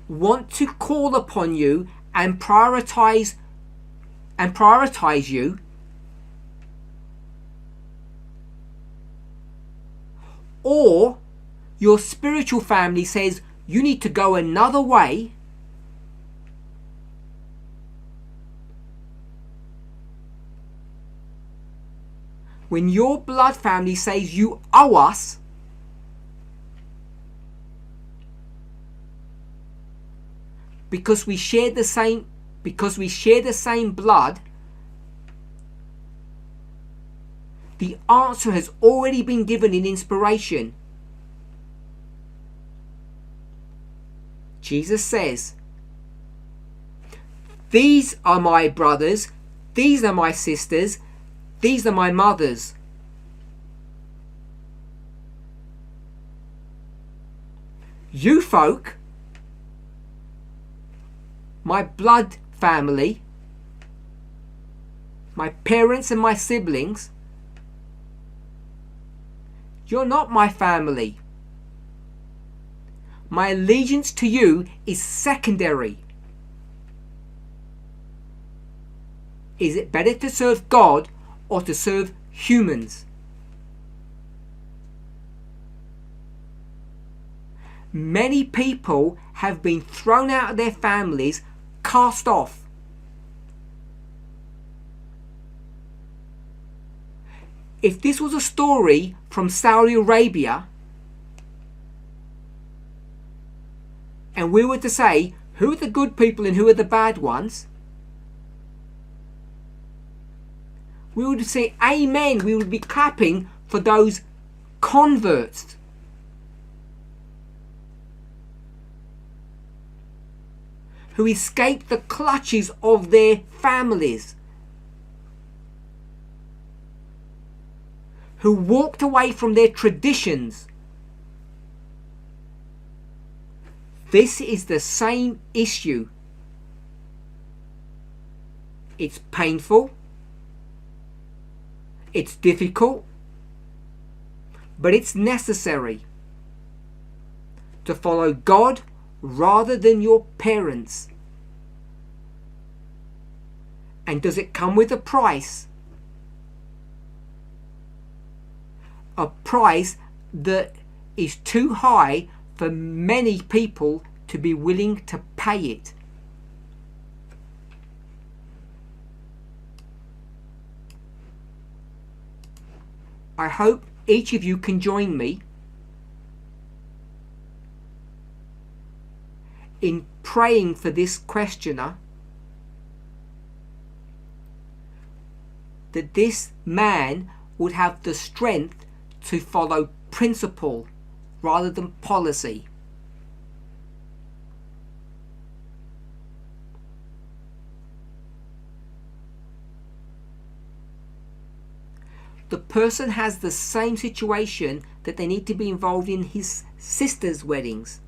want to call upon you and prioritize you, or your spiritual family says you need to go another way, when your blood family says you owe us, because we share the same blood, the answer has already been given in inspiration. Jesus says, "These are my brothers, these are my sisters, these are my mothers." You folk, my blood family, my parents and my siblings, You're not my family. My allegiance to you is secondary. Is it better to serve God or to serve humans? Many people have been thrown out of their families, cast off. If this was a story from Saudi Arabia, and we were to say, who are the good people and who are the bad ones? We would say, amen. We would be clapping for those converts. Who escaped the clutches of their families. Who walked away from their traditions. This is the same issue. It's painful. It's difficult. But it's necessary to follow God rather than your parents. And does it come with a price? A price that is too high for many people to be willing to pay it. I hope each of you can join me in praying for this questioner, that this man would have the strength to follow principle rather than policy. The person has the same situation that they need to be involved in his sister's weddings.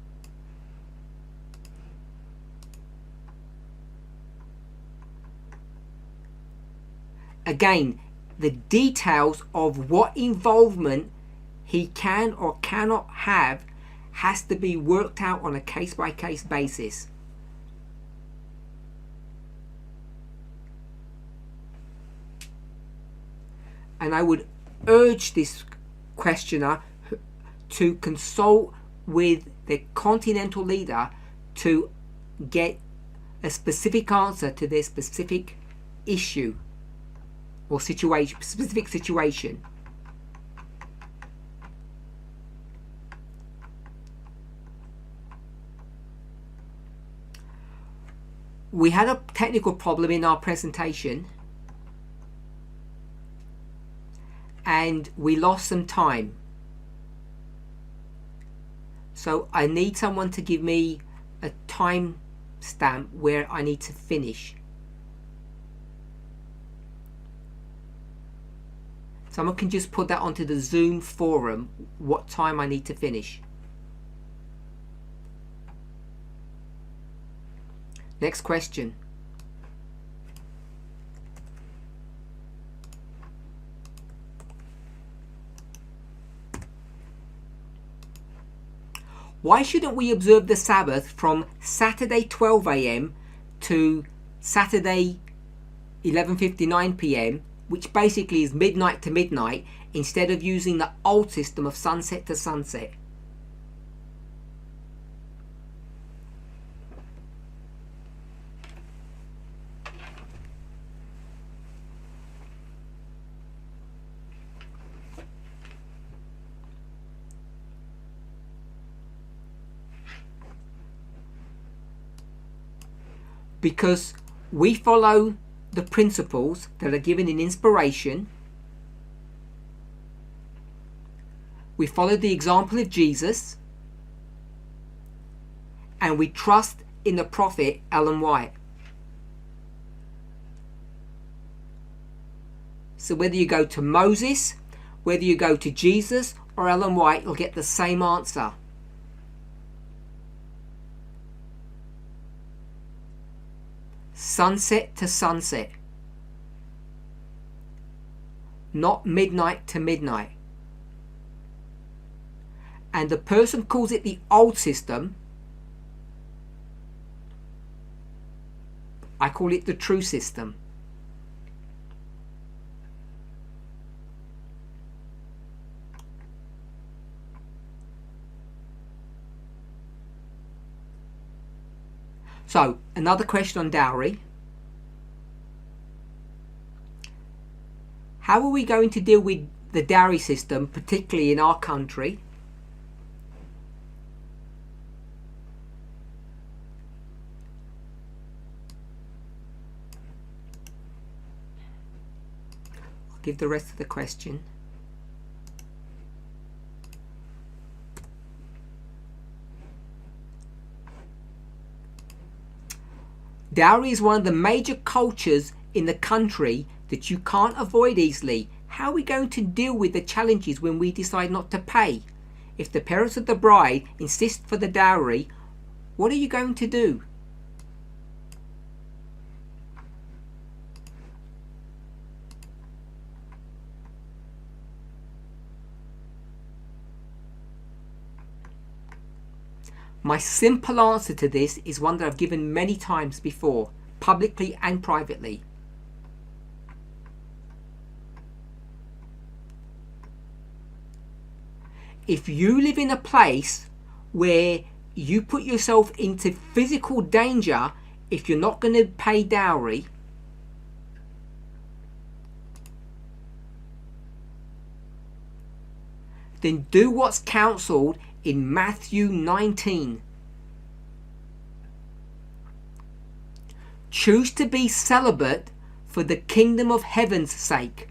Again, the details of what involvement he can or cannot have has to be worked out on a case-by-case basis. And I would urge this questioner to consult with the continental leader to get a specific answer to their specific issue or specific situation. We had a technical problem in our presentation and we lost some time. So I need someone to give me a time stamp where I need to finish. Someone can just put that onto the Zoom forum, what time I need to finish. Next question. Why shouldn't we observe the Sabbath from Saturday 12 a.m. to Saturday 11:59 p.m., which basically is midnight to midnight, instead of using the old system of sunset to sunset? Because we follow the principles that are given in inspiration. We follow the example of Jesus, and we trust in the prophet Ellen White. So whether you go to Moses, whether you go to Jesus or Ellen White, you'll get the same answer. Sunset to sunset, not midnight to midnight. and the person calls it the old system, I call it the true system. So, another question on dowry. How are we going to deal with the dowry system, particularly in our country? I'll give the rest of the question. Dowry is one of the major cultures in the country that you can't avoid easily. How are we going to deal with the challenges when we decide not to pay? If the parents of the bride insist for the dowry, what are you going to do? My simple answer to this is one that I've given many times before, publicly and privately. If you live in a place where you put yourself into physical danger if you're not going to pay dowry, then do what's counselled in Matthew 19. Choose to be celibate for the kingdom of heaven's sake.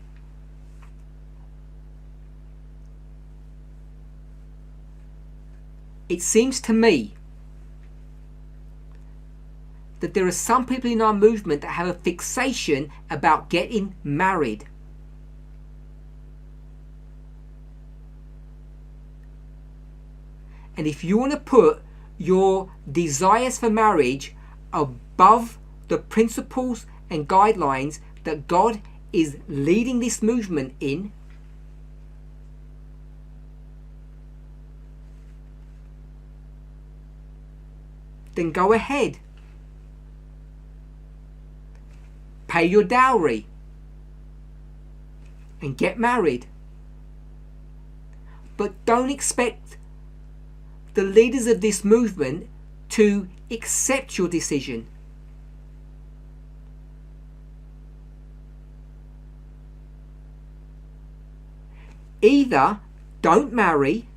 It seems to me that there are some people in our movement that have a fixation about getting married. And if you want to put your desires for marriage above the principles and guidelines that God is leading this movement in, then go ahead. Pay your dowry and get married. But don't expect the leaders of this movement to accept your decision. Either don't marry,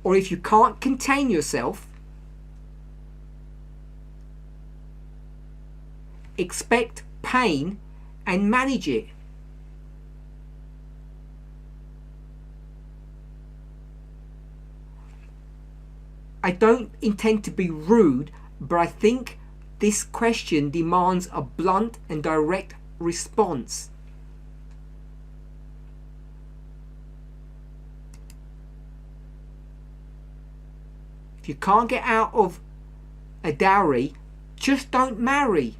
or if you can't contain yourself, expect pain and manage it. I don't intend to be rude, but I think this question demands a blunt and direct response. If you can't get out of a dowry, just don't marry.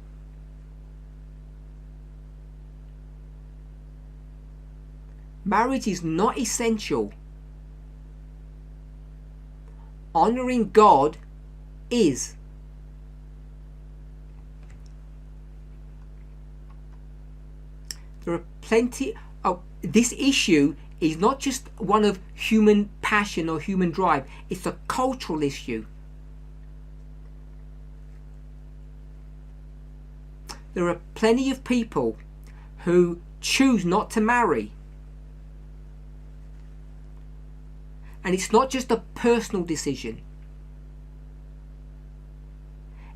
Marriage is not essential. Honoring God is. There are plenty of this issue is not just one of human passion or human drive, it's a cultural issue. There are plenty of people who choose not to marry. And it's not just a personal decision.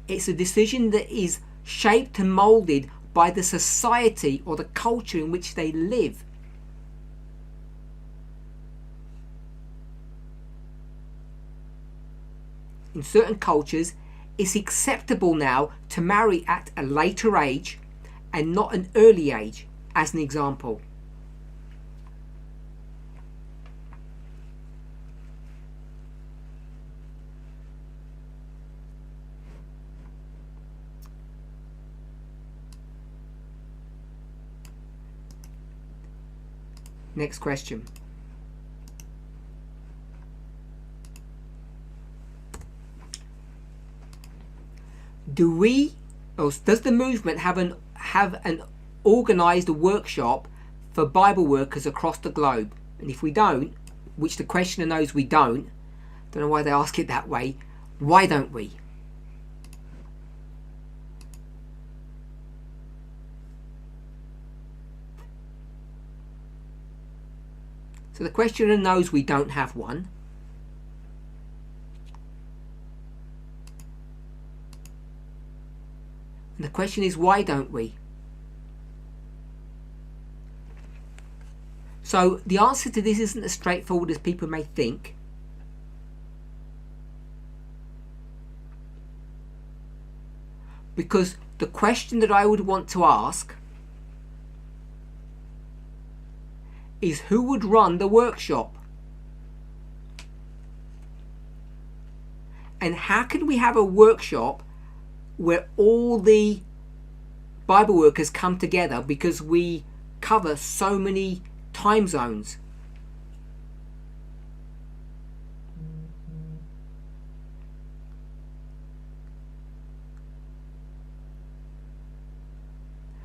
It's a decision that is shaped and moulded by the society or the culture in which they live. In certain cultures, it's acceptable now to marry at a later age and not an early age, as an example. Next question. do we, or does the movement have an organised workshop for Bible workers across the globe? And if we don't, which the questioner knows we don't know why they ask it that way, why don't we? So the questioner knows we don't have one. And the question is, why don't we? So the answer to this isn't as straightforward as people may think. Because the question that I would want to ask is, who would run the workshop? And how can we have a workshop where all the Bible workers come together, because we cover so many time zones?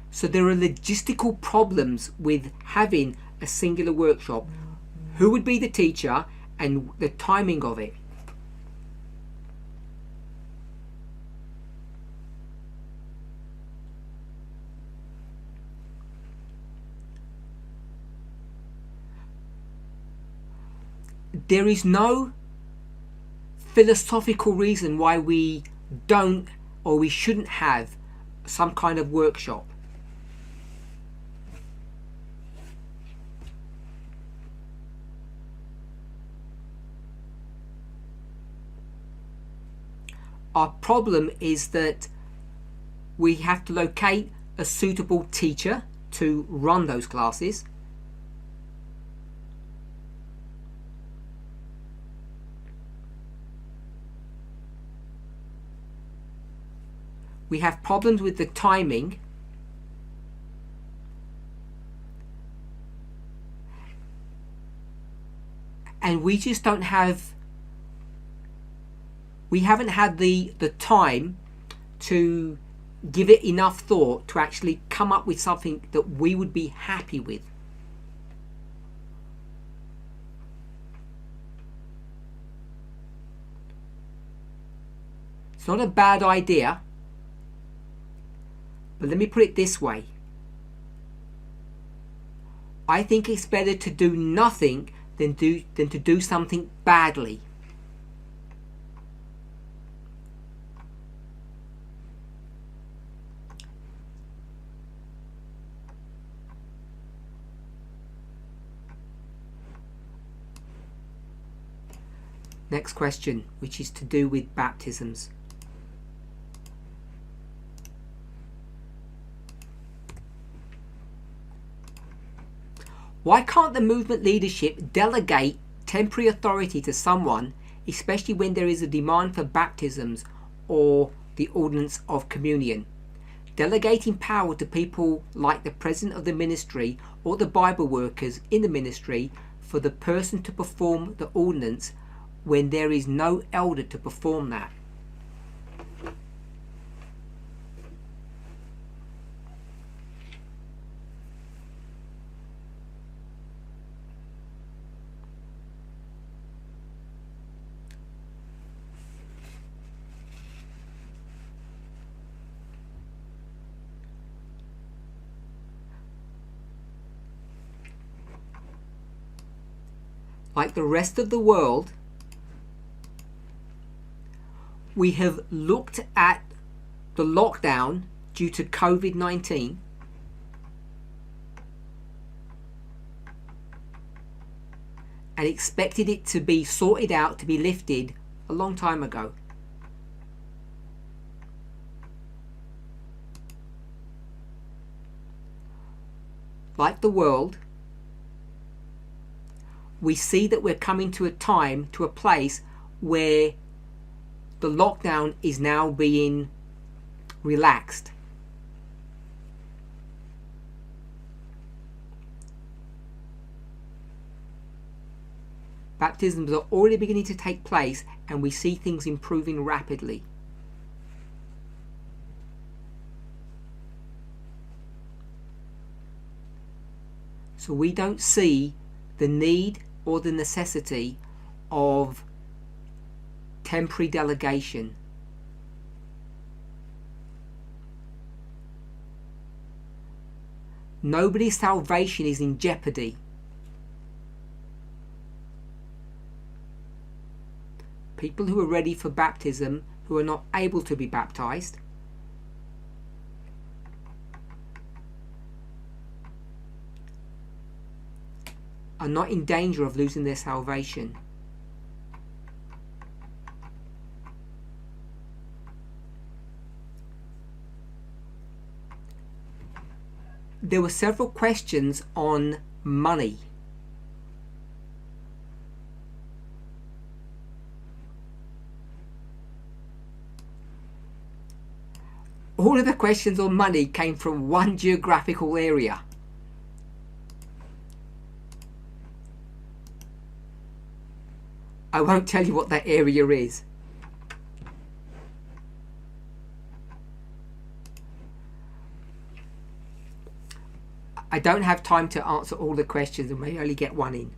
So there are logistical problems with having a singular workshop. Who would be the teacher and the timing of it? There is no philosophical reason why we don't or we shouldn't have some kind of workshop. Our problem is that we have to locate a suitable teacher to run those classes. We have problems with the timing. And we just don't have, we haven't had the time to give it enough thought to actually come up with something that we would be happy with. It's not a bad idea, but let me put it this way. I think it's better to do nothing than to do something badly. Next question, which is to do with baptisms. Why can't the movement leadership delegate temporary authority to someone, especially when there is a demand for baptisms or the ordinance of communion? Delegating power to people like the president of the ministry or the Bible workers in the ministry for the person to perform the ordinance when there is no elder to perform that. Like the rest of the world, we have looked at the lockdown due to COVID-19 and expected it to be sorted out, to be lifted a long time ago. Like the world, we see that we're coming to a time, to a place where the lockdown is now being relaxed. Baptisms are already beginning to take place and we see things improving rapidly. So we don't see the need or the necessity of temporary delegation. Nobody's salvation is in jeopardy. People who are ready for baptism, who are not able to be baptized, are not in danger of losing their salvation. There were several questions on money. All of the questions on money came from one geographical area. I won't tell you what that area is. I don't have time to answer all the questions and may only get one in.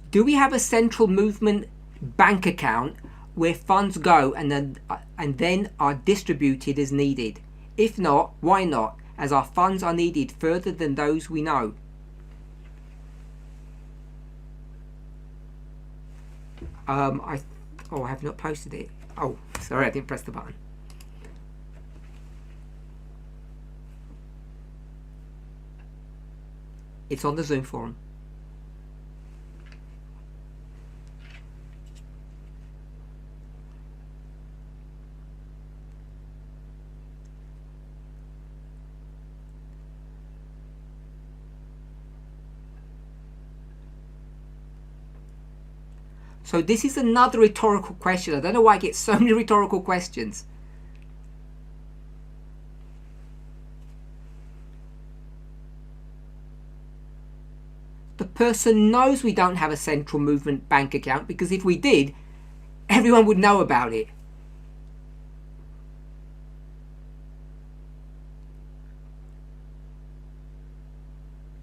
Do we have a central movement bank account where funds go and then are distributed as needed? If not, why not? As our funds are needed further than those we know. I have not posted it. Oh, sorry, I didn't press the button. It's on the Zoom forum. So this is another rhetorical question. I don't know why I get so many rhetorical questions. The person knows we don't have a central movement bank account, because if we did, everyone would know about it.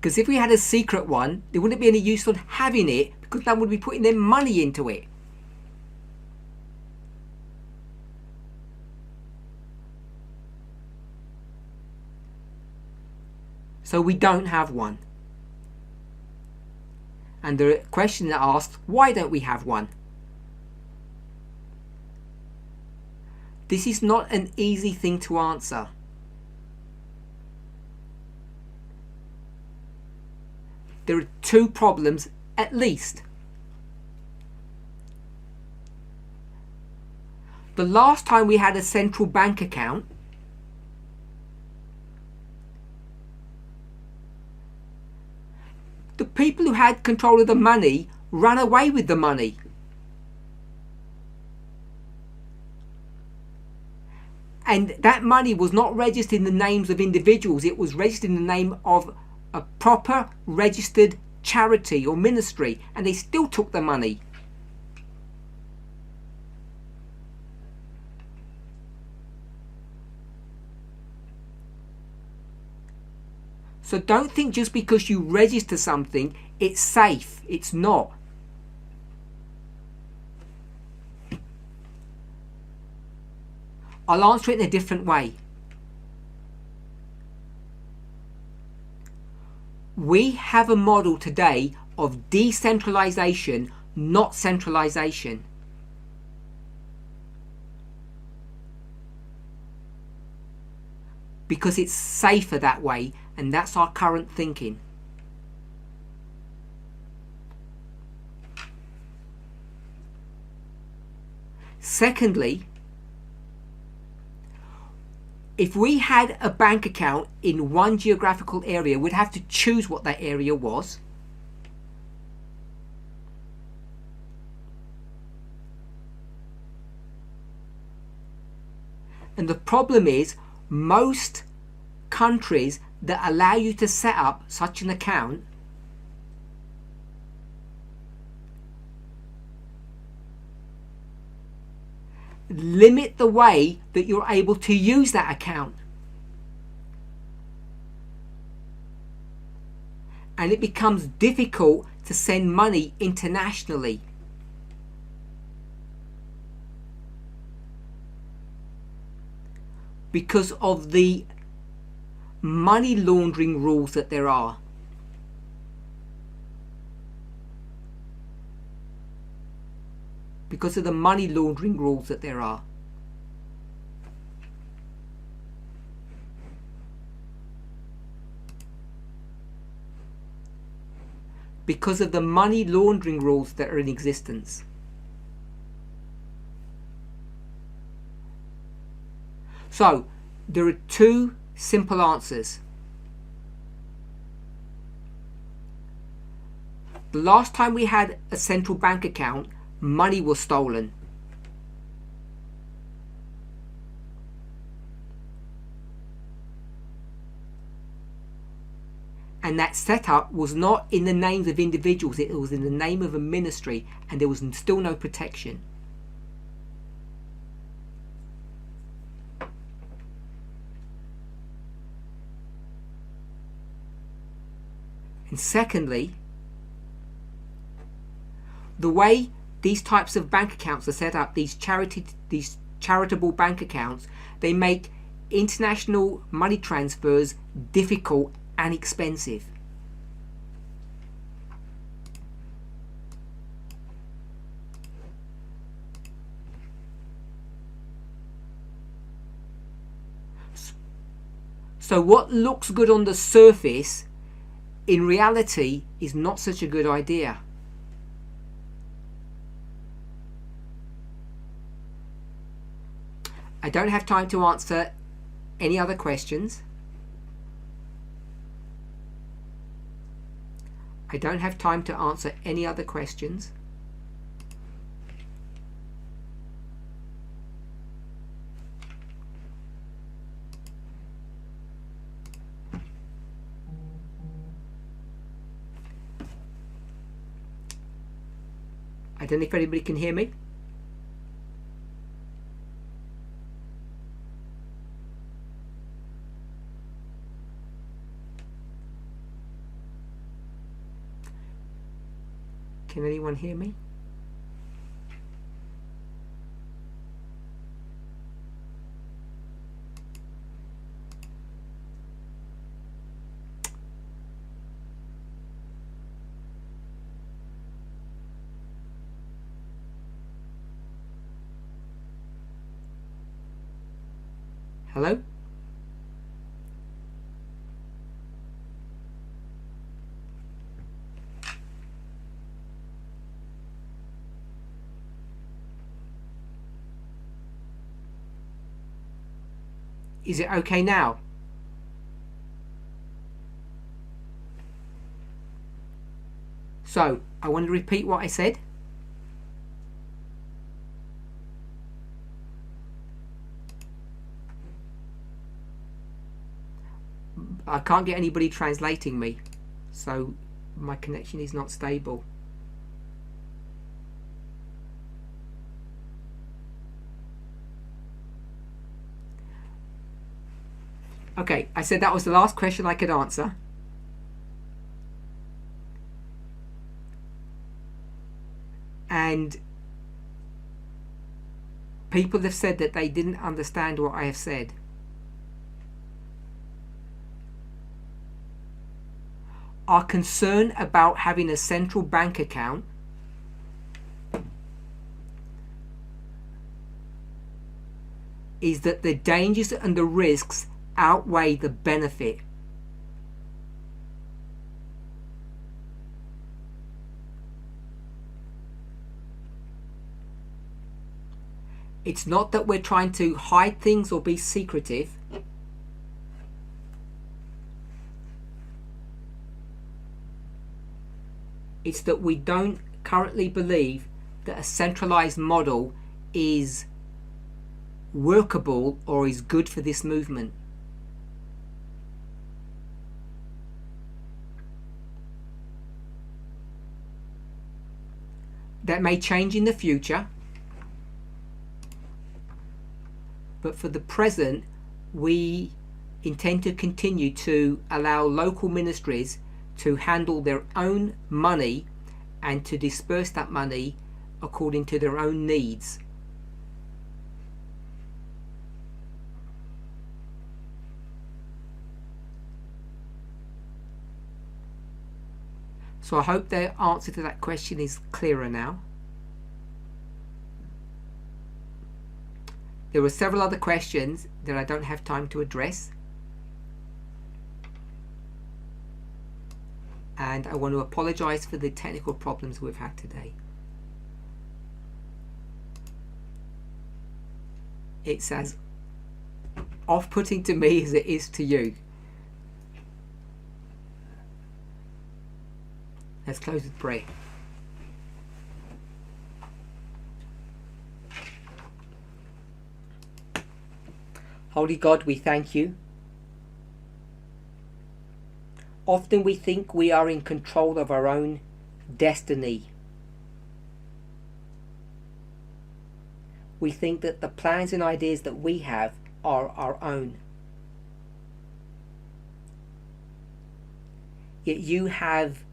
Because if we had a secret one, there wouldn't be any use on having it, because no one would be putting their money into it. So we don't have one. And the question that asks, why don't we have one? This is not an easy thing to answer. There are two problems at least. The last time we had a central bank account, the people who had control of the money ran away with the money. And that money was not registered in the names of individuals, it was registered in the name of a proper registered charity or ministry, and they still took the money. So don't think just because you register something, it's safe. It's not. I'll answer it in a different way. We have a model today of decentralization, not centralization. Because it's safer that way, and that's our current thinking. Secondly, if we had a bank account in one geographical area, we'd have to choose what that area was. And the problem is, most countries that allow you to set up such an account limit the way that you're able to use that account. and it becomes difficult to send money internationally. Because of the money laundering rules that there are. Because of the money laundering rules that there are. Because of the money laundering rules that are in existence. So, there are two simple answers. The last time we had a central bank account, money was stolen. And that setup was not in the names of individuals, it was in the name of a ministry, and there was still no protection. And secondly, the way these types of bank accounts are set up, these charitable bank accounts, they make international money transfers difficult and expensive. So what looks good on the surface, in reality, is not such a good idea. I don't have time to answer any other questions. I don't have time to answer any other questions. I don't know if anybody can hear me. Can anyone hear me? Hello? Is it okay now? So, I want to repeat what I said. I can't get anybody translating me, so my connection is not stable. Okay, I said that was the last question I could answer. And people have said that they didn't understand what I have said. Our concern about having a central bank account is that the dangers and the risks outweigh the benefit. It's not that we're trying to hide things or be secretive. It's that we don't currently believe that a centralized model is workable or is good for this movement. That may change in the future, but for the present, we intend to continue to allow local ministries to handle their own money and to disperse that money according to their own needs. So I hope the answer to that question is clearer now. There were several other questions that I don't have time to address, and I want to apologize for the technical problems we've had today. It's as off-putting to me as it is to you. Let's close with prayer. Holy God, we thank you. Often we think we are in control of our own destiny. We think that the plans and ideas that we have are our own. Yet you have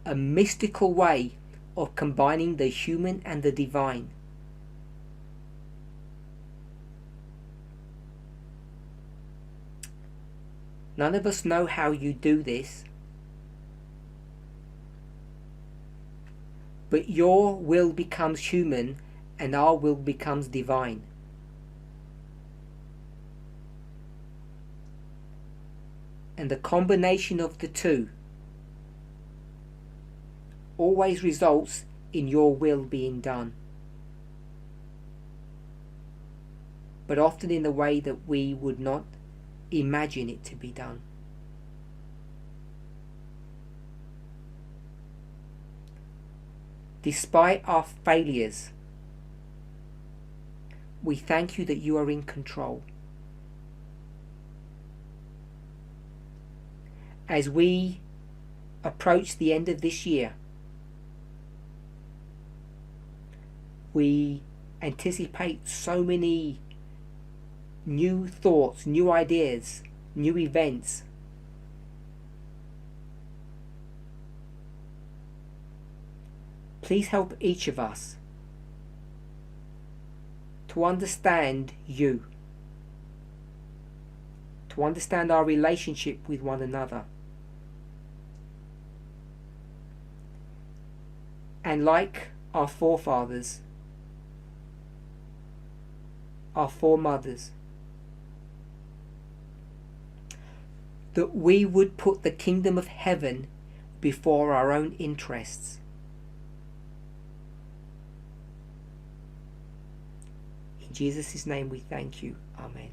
a mystical way of combining the human and the divine. None of us know how you do this, but your will becomes human and our will becomes divine. And the combination of the two always results in your will being done, but often in the way that we would not imagine it to be done. Despite our failures, we thank you that you are in control. As we approach the end of this year, we anticipate so many new thoughts, new ideas, new events. Please help each of us to understand you, to understand our relationship with one another, and like our forefathers, our foremothers, that we would put the kingdom of heaven before our own interests. In Jesus' name we thank you. Amen.